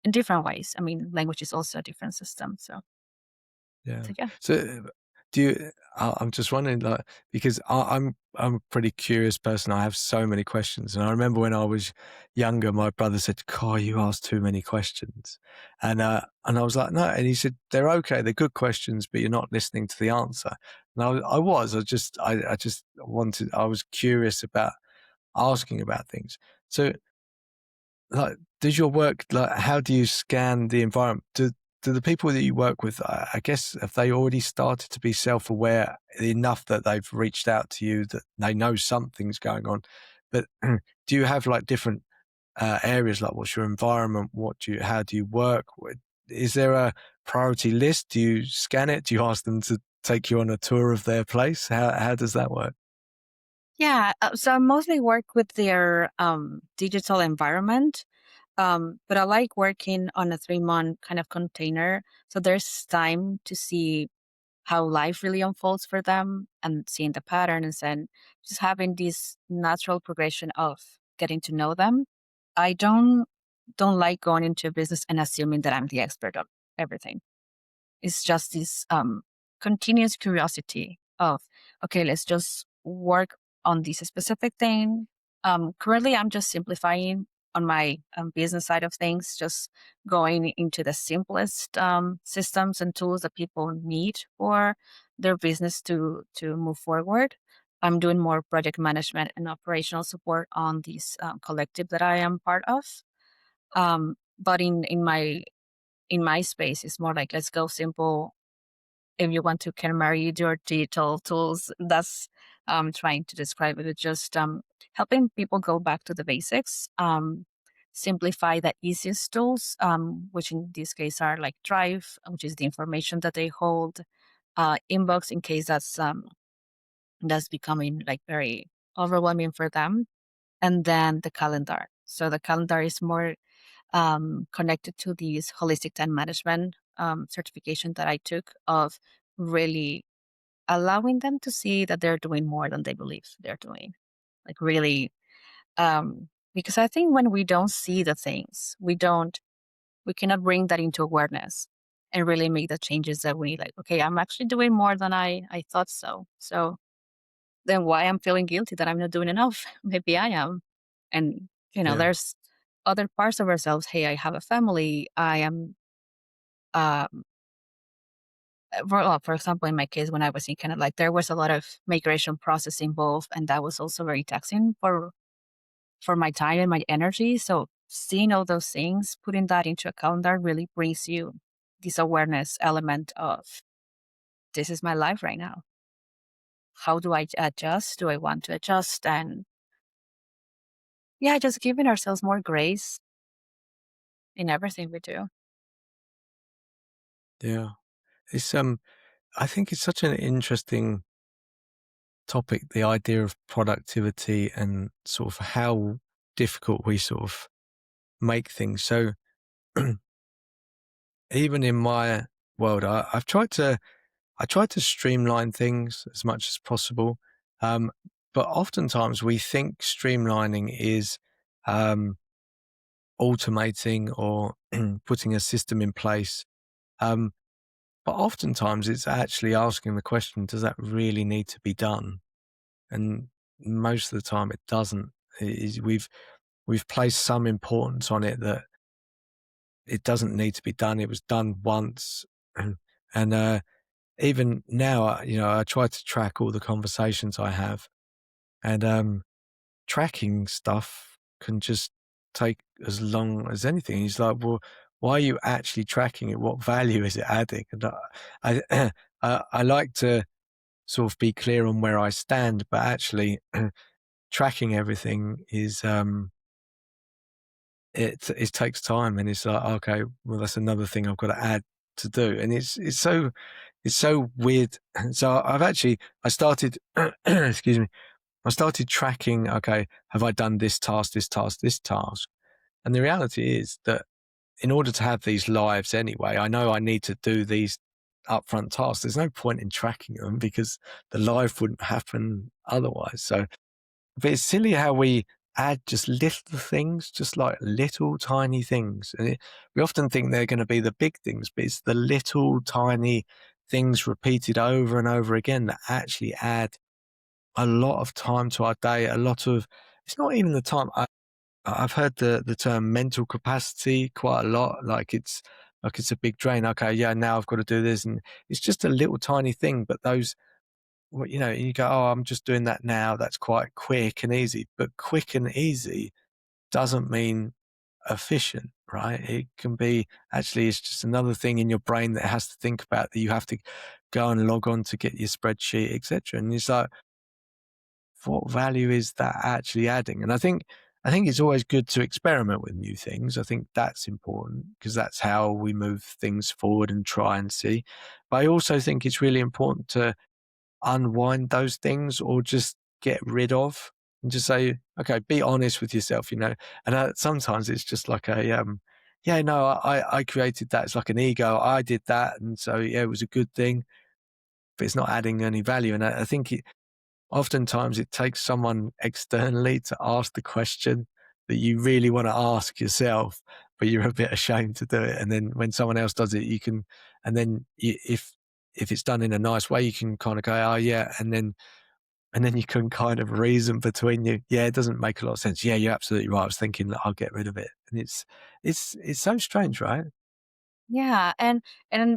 in different ways. I mean, language is also a different system. Yeah. So yeah. So, do you? I'm just wondering, like, because I'm a pretty curious person. I have so many questions, and I remember when I was younger, my brother said, "Kai, you ask too many questions," and I was like, "No," and he said, "They're okay. They're good questions, but you're not listening to the answer." And I was. I just wanted. I was curious about asking about things. So, like, does your work, like, how do you scan the environment? Do the people that you work with, I guess, have they already started to be self-aware enough that they've reached out to you, that they know something's going on? But do you have like different areas, like what's your environment? How do you work? Is there a priority list? Do you scan it? Do you ask them to take you on a tour of their place? How does that work? Yeah. So I mostly work with their digital environment. But I like working on a 3-month kind of container. So there's time to see how life really unfolds for them and seeing the patterns and just having this natural progression of getting to know them. I don't like going into a business and assuming that I'm the expert on everything. It's just this continuous curiosity of, okay, let's just work on this specific thing. Currently I'm just simplifying on my business side of things, just going into the simplest systems and tools that people need for their business to move forward. I'm doing more project management and operational support on this collective that I am part of. But in my space, it's more like let's go simple. If you want to can marry your digital tools, that's trying to describe it. It's just helping people go back to the basics, simplify the easiest tools, which in this case are like Drive, which is the information that they hold, Inbox in case that's becoming like very overwhelming for them, and then the calendar. So the calendar is more connected to these holistic time management certification that I took of really allowing them to see that they're doing more than they believe they're doing. Like really, because I think when we don't see the things, we cannot bring that into awareness and really make the changes that we need. Like, okay, I'm actually doing more than I thought so. So then why I'm feeling guilty that I'm not doing enough? Maybe I am. And, Yeah. there's other parts of ourselves. Hey, I have a family. I am, um, for example, in my case, when I was in Canada, like there was a lot of migration process involved, and that was also very taxing for my time and my energy. So seeing all those things, putting that into a calendar really brings you this awareness element of this is my life right now. How do I adjust? Do I want to adjust? And yeah, just giving ourselves more grace in everything we do. Yeah. It's I think it's such an interesting topic, the idea of productivity and sort of how difficult we sort of make things. So even in my world, I try to streamline things as much as possible. Um, but oftentimes we think streamlining is um, automating or putting a system in place. Um, but oftentimes it's actually asking the question, does that really need to be done? And most of the time it doesn't. We've placed some importance on it that it doesn't need to be done. It was done once. And even now, I try to track all the conversations I have, and tracking stuff can just take as long as anything. He's like, well, why are you actually tracking it? What value is it adding? And I like to sort of be clear on where I stand, but actually tracking everything is it takes time, and it's like, okay, well, that's another thing I've got to add to do, and it's so weird. So I started excuse me, I started tracking, okay, have I done this task, this task, this task? And the reality is that in order to have these lives anyway, I know I need to do these upfront tasks. There's no point in tracking them because the life wouldn't happen otherwise. So, but it's silly how we add just little things, just like little tiny things. And we often think they're going to be the big things, but it's the little tiny things repeated over and over again that actually add a lot of time to our day. It's not even the time. I've heard the term mental capacity quite a lot. Like it's a big drain. Okay, yeah, now I've got to do this, and it's just a little tiny thing. But those, well, you go, oh, I'm just doing that now. That's quite quick and easy. But quick and easy doesn't mean efficient, right? It can be actually it's just another thing in your brain that has to think about that you have to go and log on to get your spreadsheet, etc. And it's like, what value is that actually adding? And I think it's always good to experiment with new things. I think that's important because that's how we move things forward and try and see. But I also think it's really important to unwind those things or just get rid of and just say, okay, be honest with yourself, And sometimes it's just like yeah, no, I created that. It's like an ego. I did that. And so, yeah, it was a good thing, but it's not adding any value. And I think oftentimes it takes someone externally to ask the question that you really want to ask yourself, but you're a bit ashamed to do it. And then when someone else does it, you can, and then if it's done in a nice way, you can kind of go, oh yeah, and then you can kind of reason between you. Yeah, it doesn't make a lot of sense. Yeah, you're absolutely right. I was thinking that I'll get rid of it, and it's so strange, right? Yeah, and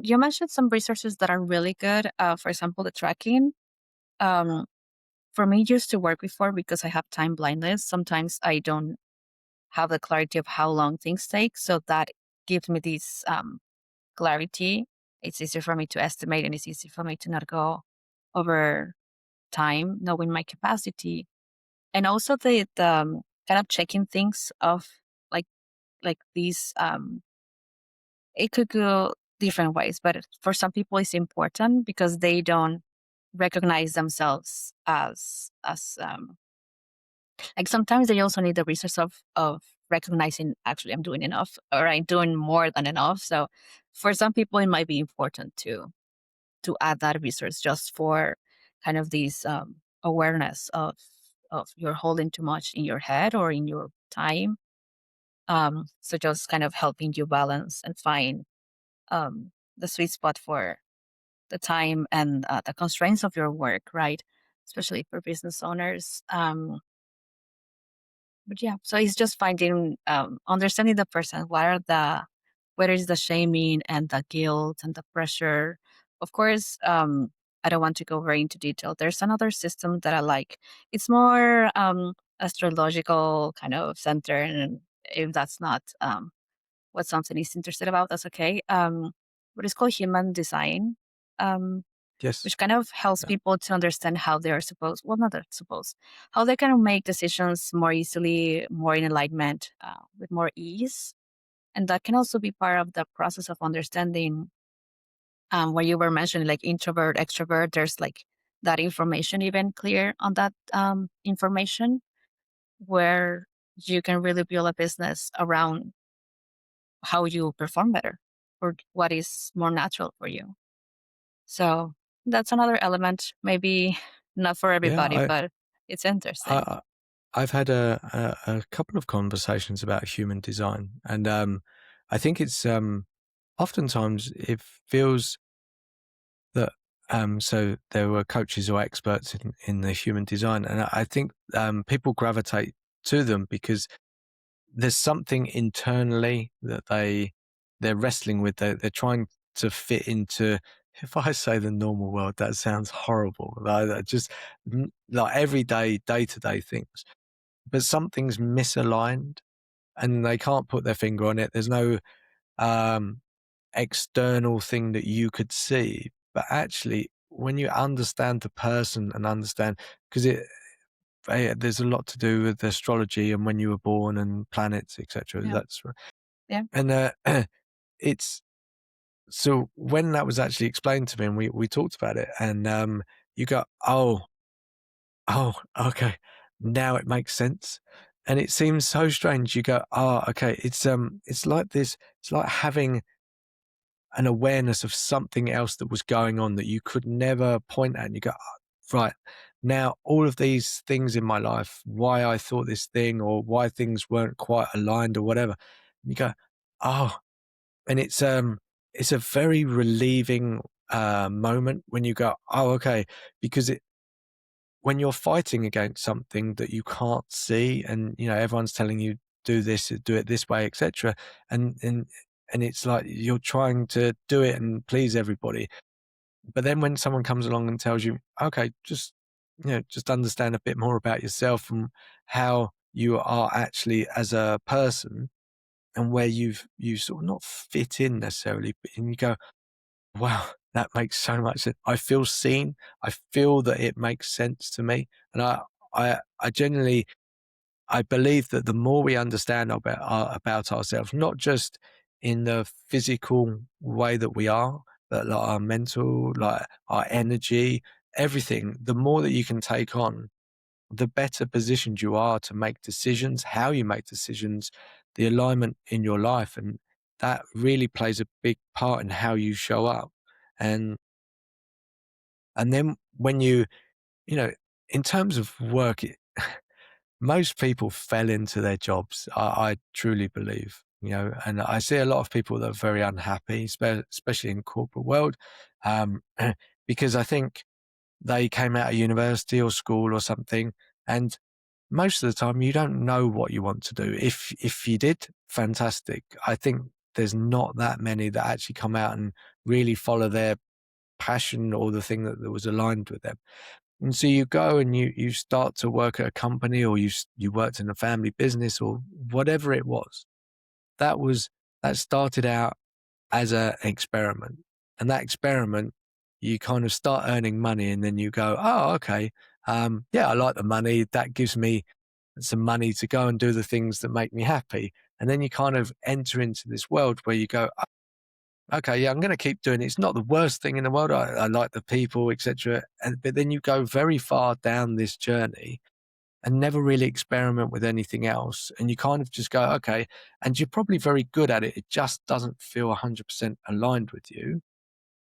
you mentioned some resources that are really good. For example, the tracking. Um, for me, used to work before because I have time blindness. Sometimes I don't have the clarity of how long things take, so that gives me this clarity. It's easier for me to estimate, and it's easy for me to not go over time, knowing my capacity, and also the kind of checking things of like these. It could go different ways, but for some people, it's important because they don't recognize themselves as like sometimes they also need the resource of recognizing actually I'm doing enough or I'm doing more than enough. So for some people, it might be important to add that resource just for kind of this awareness of you're holding too much in your head or in your time. So just kind of helping you balance and find the sweet spot for the time and the constraints of your work, right? Especially for business owners. But yeah, so it's just finding, understanding the person. What is the shaming and the guilt and the pressure? Of course, I don't want to go very into detail. There's another system that I like. It's more astrological kind of center, and if that's not what something is interested about, that's okay. But it's called human design. Um, Yes. which kind of helps Yeah. people to understand how they are supposed, well, not that supposed, how they can make decisions more easily, more in alignment, with more ease. And that can also be part of the process of understanding where you were mentioning like introvert, extrovert, there's like that information even clear on that information where you can really build a business around how you perform better or what is more natural for you. So that's another element, maybe not for Yeah, everybody, but it's interesting. I I've had a couple of conversations about human design, and I think it's oftentimes it feels that so there were coaches or experts in the human design, and I think people gravitate to them because there's something internally that they're wrestling with. They're trying to fit into. If I say the normal world, that sounds horrible. Just like everyday, day to day things, but something's misaligned and they can't put their finger on it. There's no um, external thing that you could see, but actually, when you understand the person and understand, because there's a lot to do with astrology and when you were born and planets, etc. Yeah. That's right. Yeah. And it's so when that was actually explained to me, and we talked about it, and you go, oh, okay. Now it makes sense. And it seems so strange. You go, oh, okay. It's like this. It's like having an awareness of something else that was going on that you could never point at. And you go, "Oh, right now, all of these things in my life, why I thought this thing or why things weren't quite aligned or whatever. And you go, oh, and it's a very relieving moment when you go, oh, okay, because when you're fighting against something that you can't see and everyone's telling you do this, do it this way, etc., and and and it's like you're trying to do it and please everybody, but then when someone comes along and tells you, okay, just understand a bit more about yourself and how you are actually as a person and where you sort of not fit in necessarily, but and you go, wow, that makes so much sense. I feel seen. I feel that it makes sense to me. And I genuinely, I believe that the more we understand about ourselves, not just in the physical way that we are, but like our mental, like our energy, everything, the more that you can take on, the better positioned you are to make decisions, how you make decisions, the alignment in your life. And that really plays a big part in how you show up. And and then when you know, in terms of work, most people fell into their jobs. I truly believe, and I see a lot of people that are very unhappy, especially in corporate world, because I think they came out of university or school or something, and most of the time you don't know what you want to do. If you did, fantastic. I think there's not that many that actually come out and really follow their passion or the thing that was aligned with them. And so you go and you start to work at a company, or you worked in a family business or whatever it was. That was that started out as an experiment. And that experiment, you kind of start earning money, and then you go, oh, okay, yeah, I like the money. That gives me some money to go and do the things that make me happy. And then you kind of enter into this world where you go, okay, yeah, I'm going to keep doing it. It's not the worst thing in the world. I like the people, etc. But then you go very far down this journey and never really experiment with anything else. And you kind of just go, okay, and you're probably very good at it. It just doesn't feel 100% aligned with you.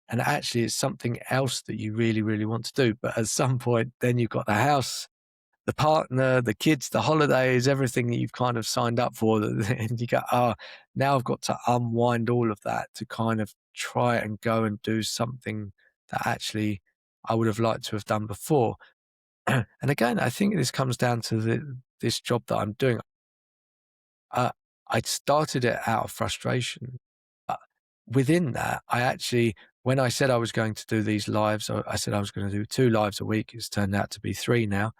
And actually, it's something else that you really, really want to do. But at some point, then you've got the house, the partner, the kids, the holidays, everything that you've kind of signed up for. And you go, oh, now I've got to unwind all of that to kind of try and go and do something that actually I would have liked to have done before. And again, I think this comes down to this job that I'm doing. Uh, I started it out of frustration. Uh, Within that, I actually, when I said I was going to do these lives, I said I was going to do 2 lives a week. It's turned out to be 3 now.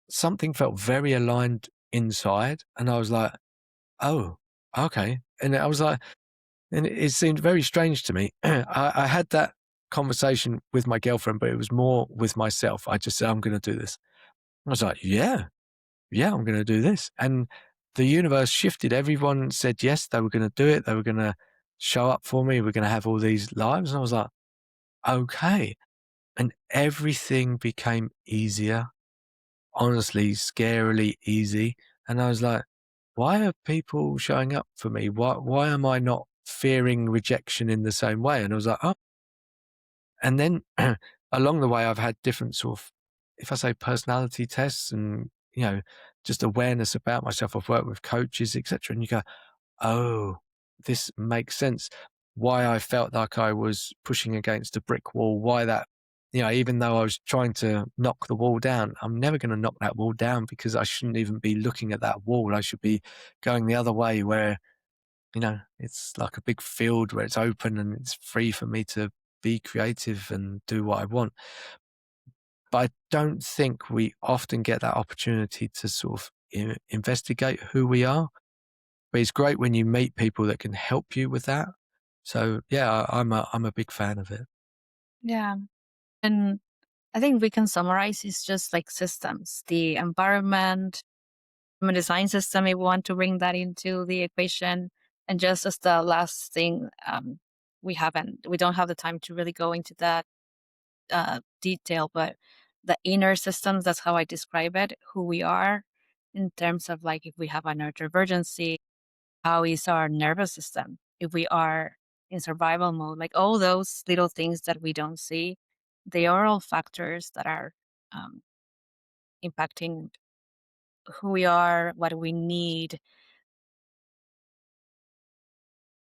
Something felt very aligned inside, and I was like, "Oh, okay." And I was like, and it seemed very strange to me. I had that conversation with my girlfriend, but it was more with myself. I just said, "I'm going to do this." I was like, "Yeah, yeah, I'm going to do this." And the universe shifted. Everyone said yes, they were going to do it. They were going to show up for me. We're going to have all these lives. And I was like, okay. And everything became easier, honestly, scarily easy. And I was like, why are people showing up for me? Why am I not fearing rejection in the same way? And I was like, oh, and then along the way, I've had different sort of, if I say personality tests and, just awareness about myself. I've worked with coaches, etc. And you go, oh, this makes sense. Why I felt like I was pushing against a brick wall, why that, even though I was trying to knock the wall down, I'm never going to knock that wall down because I shouldn't even be looking at that wall. I should be going the other way where it's like a big field where it's open and it's free for me to be creative and do what I want. But I don't think we often get that opportunity to sort of investigate who we are. But it's great when you meet people that can help you with that. So yeah, I'm a big fan of it. Yeah. And I think we can summarize it's just like systems, the environment, from a design system, if we want to bring that into the equation. And just as the last thing, we don't have the time to really go into that detail, but the inner systems, that's how I describe it, who we are in terms of like if we have a neurodivergency, how is our nervous system? If we are in survival mode, like all those little things that we don't see, they are all factors that are um, impacting who we are, what we need.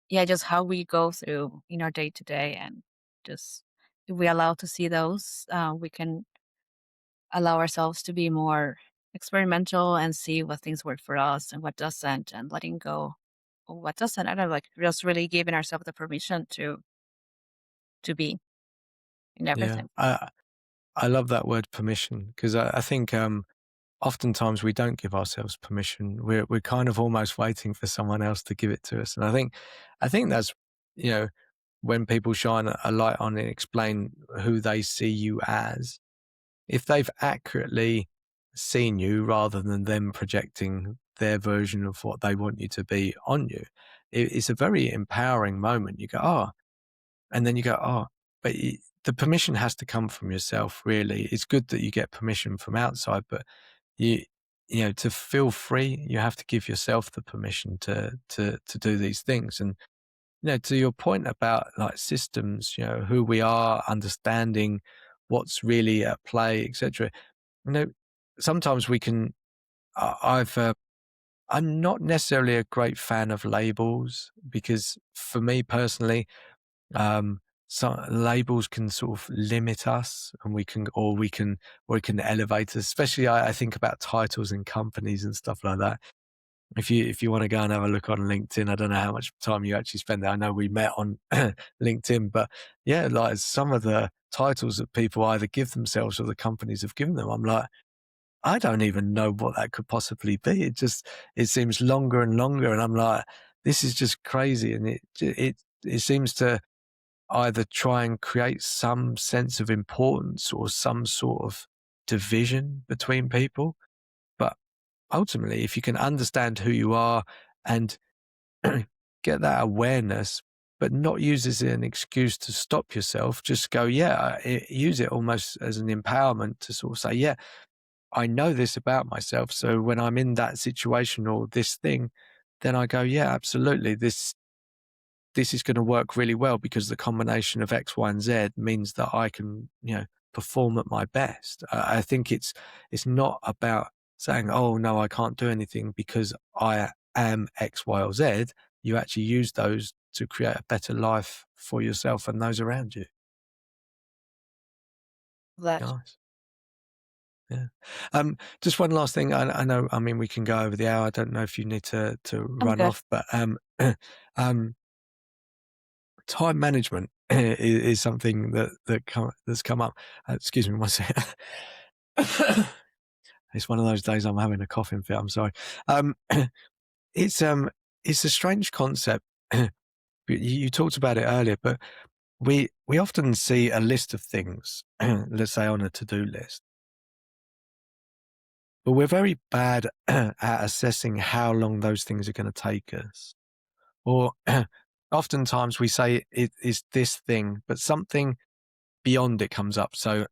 Yeah, just how we go through in our day to day. And just if we allow to see those, we can allow ourselves to be more experimental and see what things work for us and what doesn't, and letting go of what doesn't. I don't know, like just really giving ourselves the permission to be in Yeah, everything. I love that word permission because I think oftentimes we don't give ourselves permission. We're kind of almost waiting for someone else to give it to us, and I think that's you know when people shine a light on and explain who they see you as, if they've accurately seen you rather than them projecting their version of what they want you to be on you, it's a very empowering moment. You go, oh, and then you go, oh, but the permission has to come from yourself, really. It's good that you get permission from outside, but you, to feel free, you have to give yourself the permission to do these things. And, to your point about like systems, who we are, understanding what's really at play, etc. You know, sometimes we can. I'm not necessarily a great fan of labels because, for me personally, some labels can sort of limit us, and we can elevate us. Especially, I think about titles in companies and stuff like that. If you want to go and have a look on LinkedIn, I don't know how much time you actually spend there. I know we met on LinkedIn, but yeah, like some of the titles that people either give themselves or the companies have given them, I'm like, I don't even know what that could possibly be. It seems longer and longer, and I'm like, this is just crazy, and it seems to either try and create some sense of importance or some sort of division between people. But ultimately, if you can understand who you are and get that awareness, but not use it as an excuse to stop yourself, just go, yeah, use it almost as an empowerment to sort of say, yeah, I know this about myself. So when I'm in that situation or this thing, then I go, yeah, absolutely. This is going to work really well because the combination of X, Y, and Z means that I can, perform at my best. I think it's not about saying, oh no, I can't do anything because I am X, Y, or Z. You actually use those to create a better life for yourself and those around you. That Nice. Yeah. Just one last thing. I know, I mean, we can go over the hour. I don't know if you need to I'm run good. off, but um, time management is something that's come up. Excuse me one second. It's one of those days I'm having a coughing fit. I'm sorry. Um, it's um, it's a strange concept. You talked about it earlier, but we often see a list of things, let's say on a to-do list, but we're very bad at assessing how long those things are going to take us. Or oftentimes we say it is this thing, but something beyond it comes up. So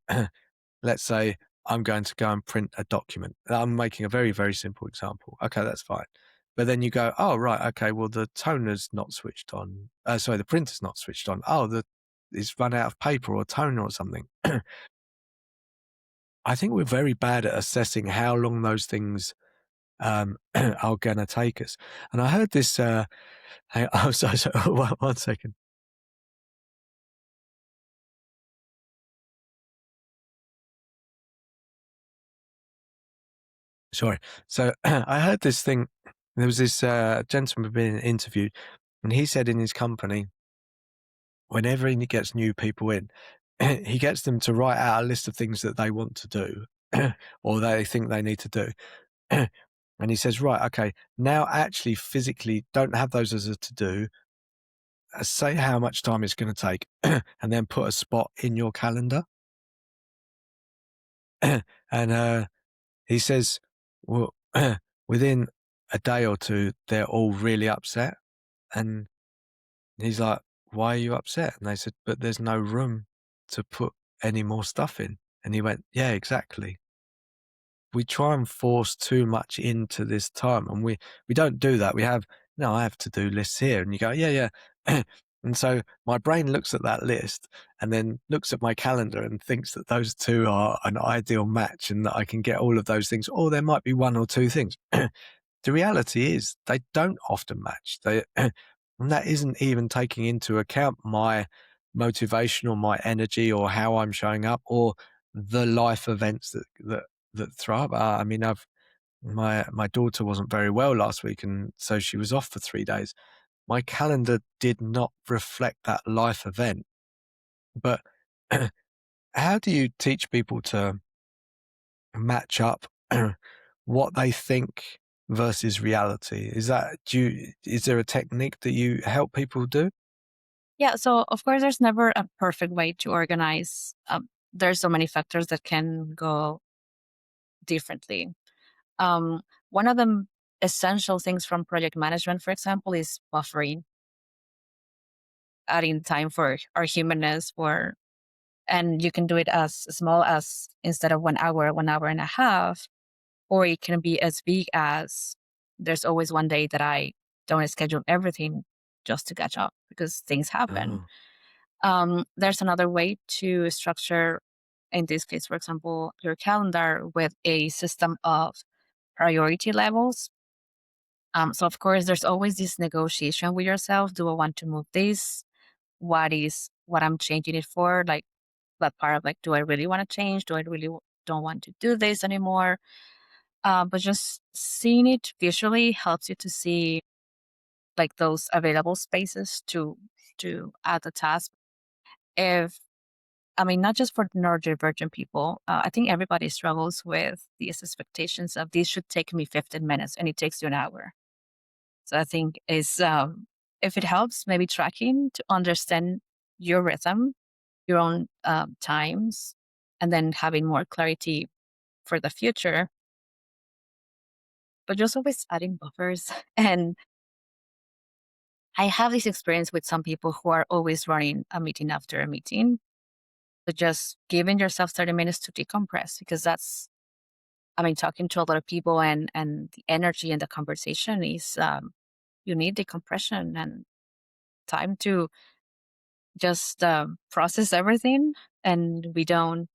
let's say I'm going to go and print a document. I'm making a very, very simple example. Okay, that's fine. But then you go, oh, right. Okay. Well, the toner's not switched on. Sorry, the printer's not switched on. Oh, it's run out of paper or toner or something. I think we're very bad at assessing how long those things are going to take us. And I heard this. Oh, sorry, one second. Sorry. So I heard this thing. There was this gentleman being interviewed, and he said in his company, whenever he gets new people in, he gets them to write out a list of things that they want to do or they think they need to do. And he says, right, okay, now actually physically don't have those as a to do. Say how much time it's going to take and then put a spot in your calendar. And he says, well, within a day or two, they're all really upset. And he's like, why are you upset? And they said, but there's no room to put any more stuff in. And he went, yeah, exactly. We try and force too much into this time, and we don't do that. We have, no, I have to-do lists here. And you go, yeah, yeah. And so my brain looks at that list and then looks at my calendar and thinks that those two are an ideal match and that I can get all of those things. Or there might be one or two things. The reality is they don't often match. And that isn't even taking into account my motivation or my energy or how I'm showing up or the life events that throw up. I mean, my daughter wasn't very well last week, and so she was off for 3 days. My calendar did not reflect that life event. But how do you teach people to match up what they think versus reality? Is there a technique that you help people do? Yeah, so of course, there's never a perfect way to organize. There's so many factors that can go differently. One of the essential things from project management, for example, is buffering, adding time for our humanness, and you can do it as small as instead of 1 hour, 1 hour and a half, or it can be as big as there's always one day that I don't schedule everything just to catch up because things happen. Oh, There's another way to structure, in this case, for example, your calendar with a system of priority levels. So, of course, there's always this negotiation with yourself. Do I want to move this? What is what I'm changing it for. Like that part of like, do I really want to change? Do I really don't want to do this anymore? But just seeing it visually helps you to see like those available spaces to add the task. If I mean, not just for neurodivergent people, I think everybody struggles with these expectations of these should take me 15 minutes and it takes you an hour. So I think is if it helps, maybe tracking to understand your rhythm, your own times, and then having more clarity for the future, but just always adding buffers. And I have this experience with some people who are always running a meeting after a meeting. So just giving yourself 30 minutes to decompress because that's, I mean, talking to a lot of people and the energy in the conversation is you need decompression and time to just process everything. And we don't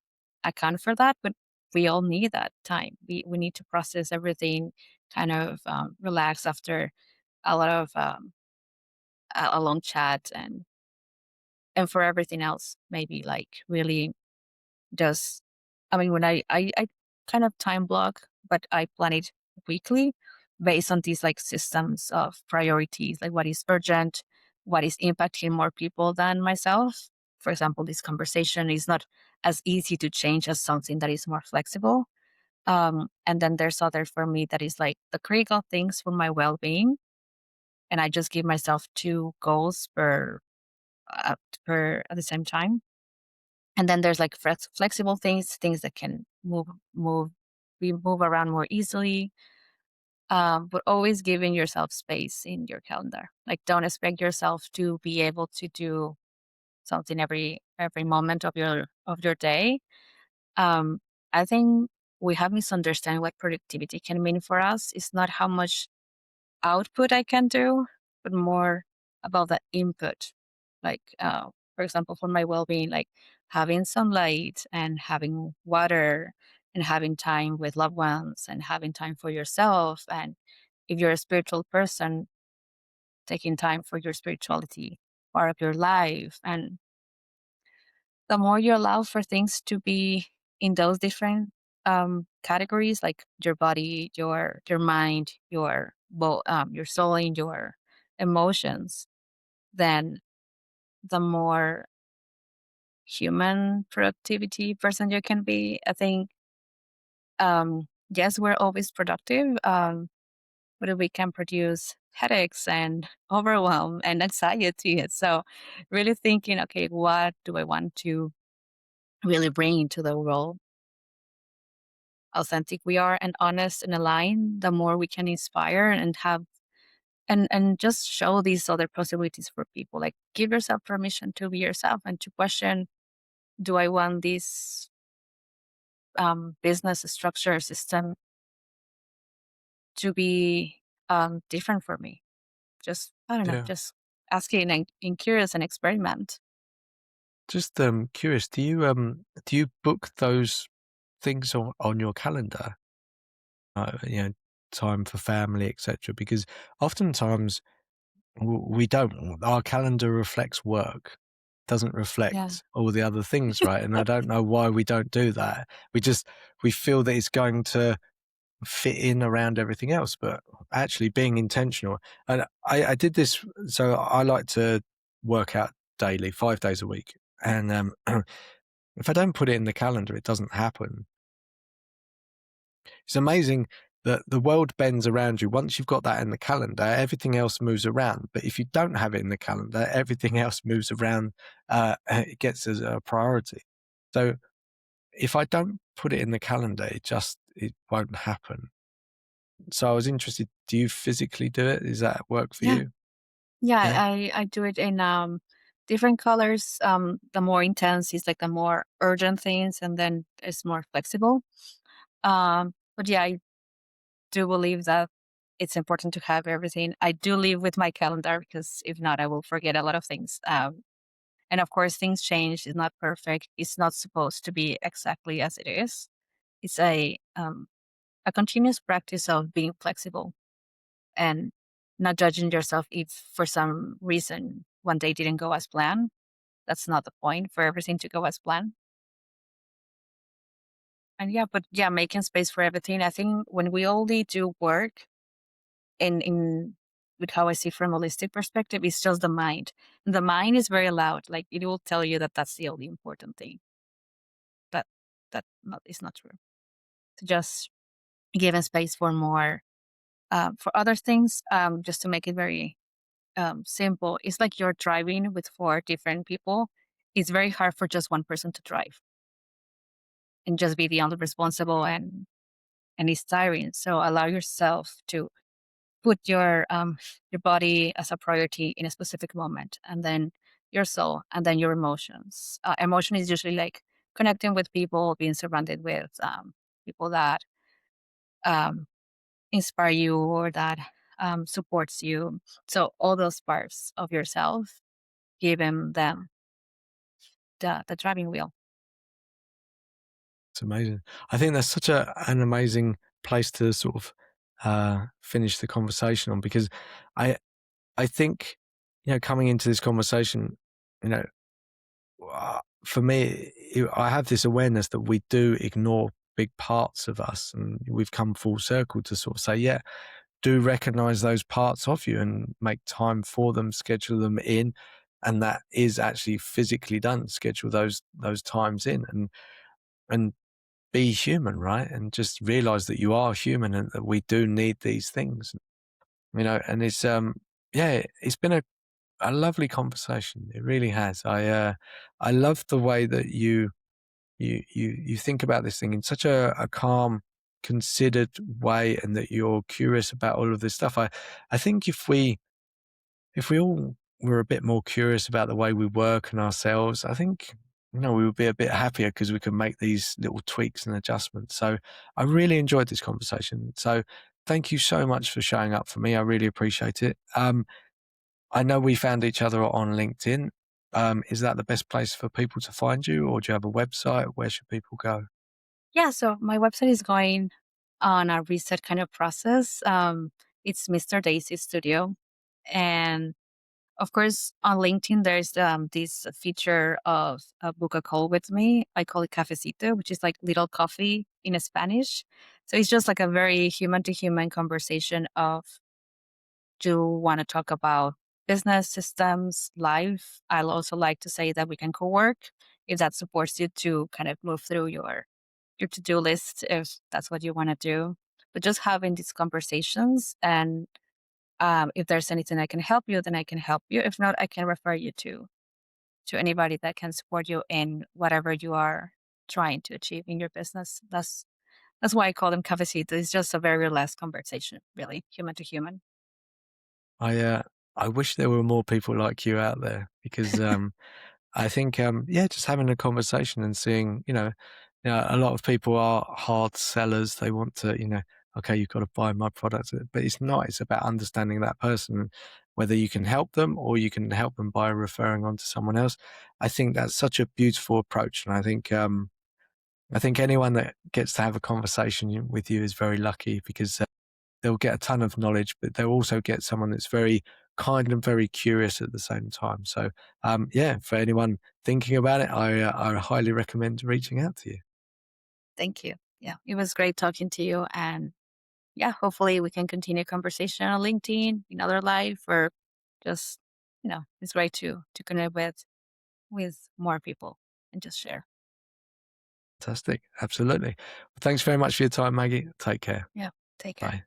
account for that, but we all need that time. We need to process everything, kind of relax after a lot of a long chat and for everything else, maybe like really just, I mean, when I kind of time block, but I plan it weekly based on these like systems of priorities, like what is urgent, what is impacting more people than myself. For example, this conversation is not as easy to change as something that is more flexible. And then there's other for me that is like the critical things for my well-being. And I just give myself two goals uh, per at the same time. And then there's like flexible things, things that can move around more easily. But always giving yourself space in your calendar. Like don't expect yourself to be able to do something every moment of your day. Um, I think we have misunderstand what productivity can mean for us. It's not how much output I can do, but more about the input. Like, for example, for my well being, like having sunlight and having water and having time with loved ones and having time for yourself. And if you're a spiritual person, taking time for your spirituality part of your life. And the more you allow for things to be in those different categories, like your body, your mind, your soul, and your emotions, then the more human productivity person you can be. I think yes, we're always productive, but we can produce headaches and overwhelm and anxiety. So, really thinking, okay, what do I want to really bring into the world? Authentic we are and honest and aligned, the more we can inspire and have and just show these other possibilities for people. Like give yourself permission to be yourself and to question, do I want this business structure system to be different for me? Just I don't know, Yeah. just asking and curious and experiment. Just curious, do you book those things on your calendar? You know, time for family, etc. Because oftentimes we don't. Our calendar reflects work, doesn't Yeah. reflect all the other things, right? And I don't know why we don't do that. We feel that it's going to fit in around everything else, but actually being intentional. And I did this, so I like to work out daily, 5 days a week, and if I don't put it in the calendar, it doesn't happen. It's amazing that the world bends around you. Once you've got that in the calendar, everything else moves around. But if you don't have it in the calendar, everything else moves around. It gets as a priority. So if I don't put it in the calendar, it won't happen. So I was interested. Do you physically do it? Does that work for Yeah. you? Yeah, Yeah. I do it in different colors. The more intense is like the more urgent things, and then it's more flexible. But yeah, I do believe that it's important to have everything. I do live with my calendar because if not, I will forget a lot of things. And of course, things change. It's not perfect. It's not supposed to be exactly as it is. It's a continuous practice of being flexible and not judging yourself if for some reason one day didn't go as planned. that's not the point for everything to go as planned. And yeah, but yeah, making space for everything. I think when we only do work in with how I see from a holistic perspective, it's just the mind. And the mind is very loud. Like it will tell you that that's the only important thing. That that not, is not true. To just give a space for more for other things. Just to make it very simple, it's like you're driving with four different people. It's very hard for just one person to drive and just be the only responsible, and it's tiring. So allow yourself to put your body as a priority in a specific moment, and then your soul, and then your emotions. Emotion is usually like connecting with people, being surrounded with people that um, inspire you or that supports you. So all those parts of yourself, giving them the driving wheel. It's amazing. I think that's such an amazing place to sort of finish the conversation on, because I I think, coming into this conversation, you know, for me, I have this awareness that we do ignore big parts of us, and we've come full circle to sort of say, yeah, do recognize those parts of you and make time for them, schedule them in, and that is actually physically done. Schedule those times in, and be human, right? And just realize that you are human and that we do need these things, and it's yeah, it's been a lovely conversation. It really has. I love the way that you think about this thing in such a calm, considered way, and that you're curious about all of this stuff. I think if we all were a bit more curious about the way we work and ourselves, I think, we would be a bit happier because we can make these little tweaks and adjustments. So I really enjoyed this conversation. So thank you so much for showing up for me. I really appreciate it. I know we found each other on LinkedIn. Is that the best place for people to find you, or do you have a website? Where should people go? Yeah, so my website is going on a reset kind of process. It's Mr. Daisy Studio. And of course, on LinkedIn, there's this feature of book a call with me. I call it cafecito, which is like little coffee in Spanish. So it's just like a very human to human conversation of, do you want to talk about business systems, life? I'll also like to say that we can co-work if that supports you to kind of move through your to-do list if that's what you want to do. But just having these conversations, and if there's anything I can help you, then I can help you. If not, I can refer you to anybody that can support you in whatever you are trying to achieve in your business. That's why I call them cafecito. It's just a very relaxed conversation, really, human to human. I uh, I wish there were more people like you out there, because I think, yeah, just having a conversation and seeing, a lot of people are hard sellers. They want to, okay, you've got to buy my product, but it's not. It's about understanding that person, and whether you can help them or you can help them by referring on to someone else. I think that's such a beautiful approach, and I think anyone that gets to have a conversation with you is very lucky, because they'll get a ton of knowledge, but they'll also get someone that's very kind and very curious at the same time. So, yeah, for anyone thinking about it, I highly recommend reaching out to you. Thank you. Yeah, it was great talking to you. And yeah, hopefully we can continue conversation on LinkedIn, in other life, or just, it's great to connect with more people and just share. Fantastic. Absolutely. Well, thanks very much for your time, Maggie. Take care. Yeah. Take care. Bye.